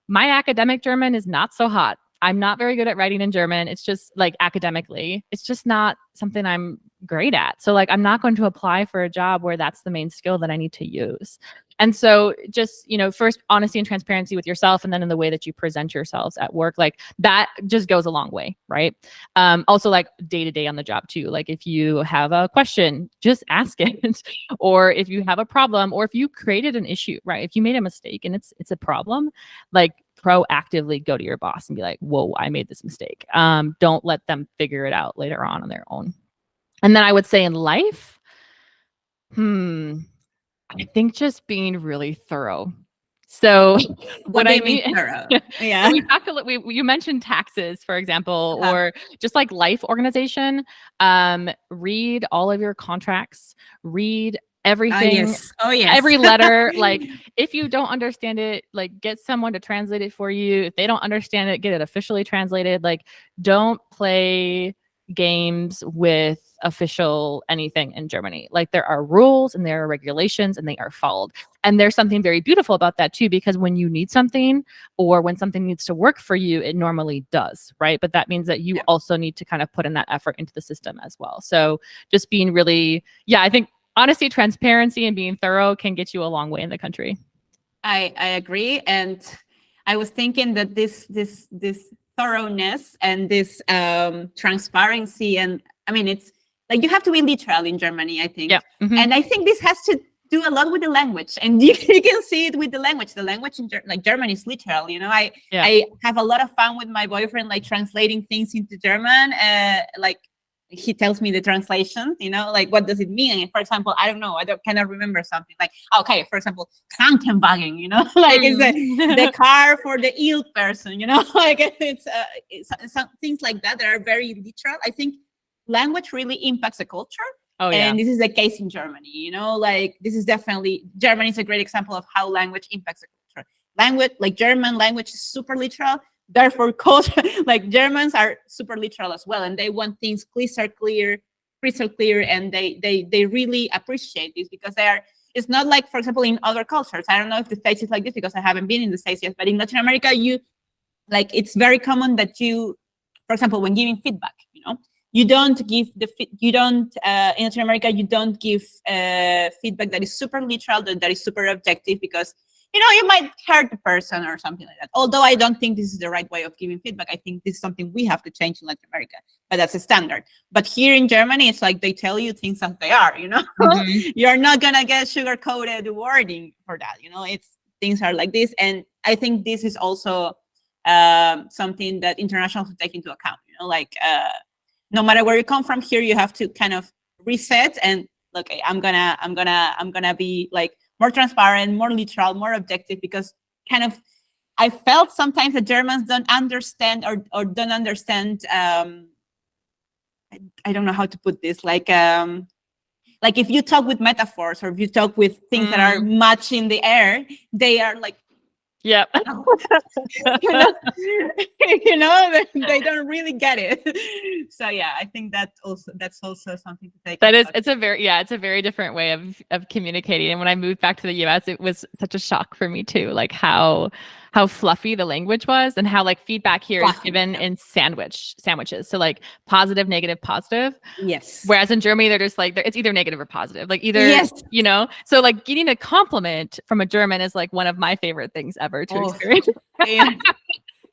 my academic German is not so hot. I'm not very good at writing in German. It's just like, academically, it's just not something I'm great at. So like, I'm not going to apply for a job where that's the main skill that I need to use. And so just, first honesty and transparency with yourself, and then in the way that you present yourselves at work, like that just goes a long way, right? Also like day to day on the job too. Like, if you have a question, just ask it. Or if you have a problem, or if you created an issue, right? If you made a mistake and it's a problem, like, proactively go to your boss and be like, whoa, I made this mistake. Don't let them figure it out later on their own. And then I would say in life, I think just being really thorough. So what I mean thorough? Yeah. So you mentioned taxes, for example, or just like life organization. Read all of your contracts, read everything. Oh yes. Every letter. Like, if you don't understand it, like, get someone to translate it for you. If they don't understand it, get it officially translated. Like, don't play games with official anything in Germany. Like, there are rules and there are regulations and they are followed. And there's something very beautiful about that too, because when you need something or when something needs to work for you, it normally does, right? But that means that you also need to kind of put in that effort into the system as well. So just being really, I think honesty, transparency, and being thorough can get you a long way in the country. I agree. And I was thinking that this thoroughness and this transparency, and I mean, it's like, you have to be literal in Germany, I think. Yeah. Mm-hmm. And I think this has to do a lot with the language, and you can see it with the language. The language in like German is literal. I have a lot of fun with my boyfriend, like translating things into German. Like he tells me the translation, like what does it mean? For example, I don't know, cannot remember something like, okay, for example, Krankenwagen, like it's the car for the ill person, like it's some things like that are very literal. I think language really impacts the culture. Oh, yeah. And this is the case in Germany, like this is definitely, Germany is a great example of how language impacts the culture. Language, like German language is super literal. Therefore, culture, like Germans are super literal as well. And they want things crystal clear. And they really appreciate this because it's not like, for example, in other cultures. I don't know if the States is like this because I haven't been in the States yet, but in Latin America, it's very common that you, for example, when giving feedback, you don't give in Latin America, you don't give feedback that is super literal, that is super objective, because, you might hurt the person or something like that. Although I don't think this is the right way of giving feedback. I think this is something we have to change in Latin America, but that's a standard. But here in Germany, it's like they tell you things as they are, Mm-hmm. You're not going to get sugar-coated wording for that, things are like this. And I think this is also something that internationals take into account, no matter where you come from here, you have to kind of reset and okay, I'm gonna be like more transparent, more literal, more objective, because kind of I felt sometimes the Germans don't understand or don't understand. I don't know how to put this. Like if you talk with metaphors or if you talk with things that are much in the air, they are like, yep. they don't really get it. So yeah, I think that's also something to take. It's a very different way of communicating. And when I moved back to the US, it was such a shock for me too, like how fluffy the language was and how like feedback here is given in sandwiches. So like positive, negative, positive. Yes. Whereas in Germany, they're just like, it's either negative or positive, like either, so like getting a compliment from a German is like one of my favorite things ever to experience.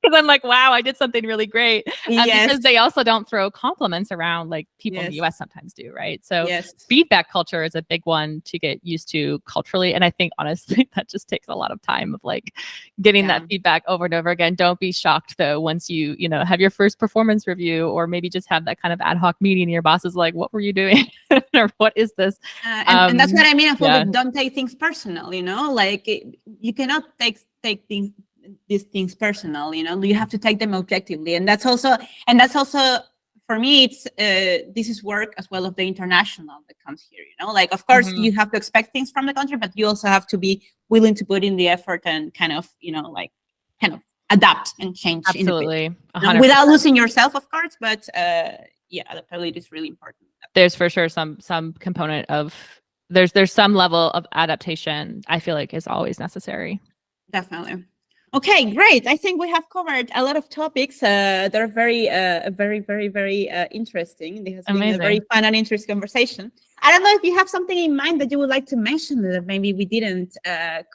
Because I'm like, wow, I did something really great. Because they also don't throw compliments around like people in the US sometimes do, right? So feedback culture is a big one to get used to culturally. And I think honestly, that just takes a lot of time of like getting that feedback over and over again. Don't be shocked though, once you have your first performance review, or maybe just have that kind of ad hoc meeting and your boss is like, what were you doing? Or what is this? And that's what I mean. Don't take things personal, like you cannot take these things personal, you have to take them objectively. And that's also for me, it's this is work as well of the international that comes here, like of course you have to expect things from the country, but you also have to be willing to put in the effort and kind of adapt and change. Absolutely. Without losing yourself, of course, but adaptability is really important. There's for sure some component of there's some level of adaptation I feel like is always necessary. Definitely. Okay, great. I think we have covered a lot of topics that are very, very interesting. This has been a very fun and interesting conversation. I don't know if you have something in mind that you would like to mention that maybe we didn't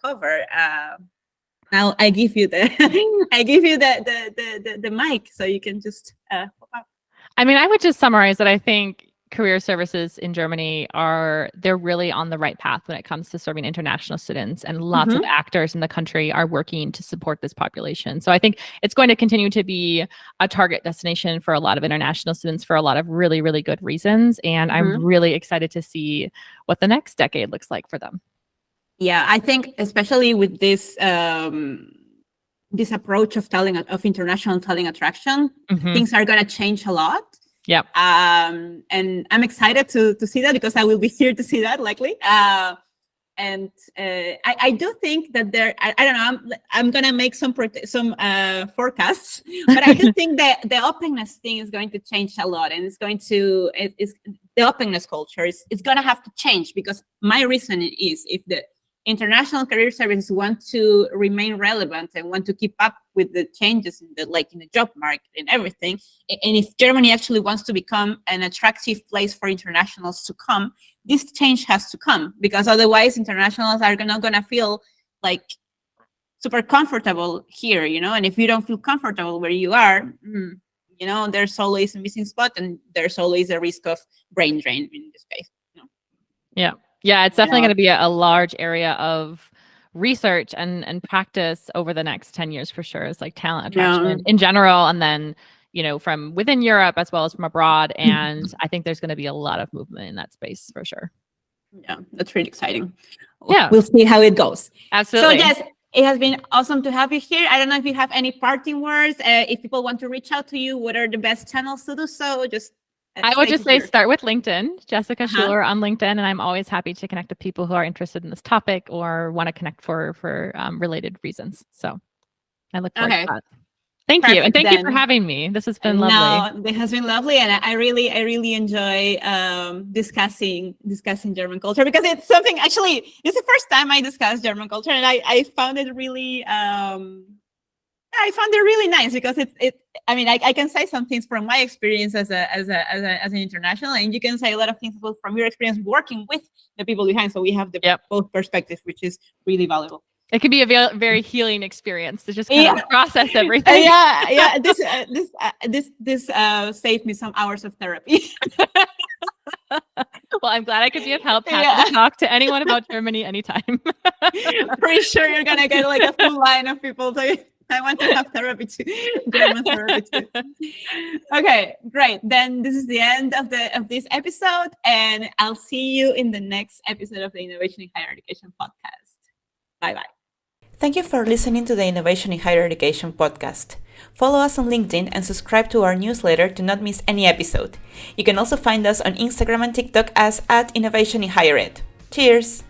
cover. Now I give you the the mic so you can just pop up. I mean, I would just summarize that I think career services in Germany they're really on the right path when it comes to serving international students, and lots of actors in the country are working to support this population. So I think it's going to continue to be a target destination for a lot of international students for a lot of really, really good reasons. And I'm really excited to see what the next decade looks like for them. Yeah, I think especially with this this approach of international talent attraction, things are going to change a lot. Yeah. And I'm excited to see that because I will be here to see that likely. And I do think that I don't know, I'm going to make some forecasts, but I do think that the openness thing is going to change a lot, and it's the openness culture is going to have to change, because my reasoning is if the international career services want to remain relevant and want to keep up with the changes in the job market and everything, and if Germany actually wants to become an attractive place for internationals to come, this change has to come, because otherwise internationals are not going to feel like super comfortable here, and if you don't feel comfortable where you are, there's always a missing spot, and there's always a risk of brain drain in this case. Yeah. Yeah, it's definitely know? going to be a large area of research and practice over the next 10 years for sure. It's like talent attraction in general, and then, from within Europe as well as from abroad. And I think there's going to be a lot of movement in that space for sure. Yeah, that's really exciting. Yeah. We'll see how it goes. Absolutely. So, Jess, it has been awesome to have you here. I don't know if you have any parting words. If people want to reach out to you, what are the best channels to do so? I would just say start with LinkedIn, Jessica Schüller on LinkedIn, and I'm always happy to connect with people who are interested in this topic or want to connect for related reasons. So I look forward to that. Thank you, and thank you for having me. This has been lovely. No, it has been lovely, and I really enjoy discussing German culture, because it's something. Actually, it's the first time I discuss German culture, and I found it really. I found it really nice, because I mean, I can say some things from my experience as an international, and you can say a lot of things from your experience working with the people behind. So we have both perspectives, which is really valuable. It can be a very healing experience to just kind of process everything. Yeah. This saved me some hours of therapy. Well, I'm glad I could be of help. Happy to talk to anyone about Germany anytime. Pretty sure you're gonna get like a full line of people saying, I want to have therapy too, German therapy too. Okay, great. Then this is the end of this episode, and I'll see you in the next episode of the Innovation in Higher Education podcast. Bye-bye. Thank you for listening to the Innovation in Higher Education podcast. Follow us on LinkedIn and subscribe to our newsletter to not miss any episode. You can also find us on Instagram and TikTok as @InnovationInHigherEd. Cheers!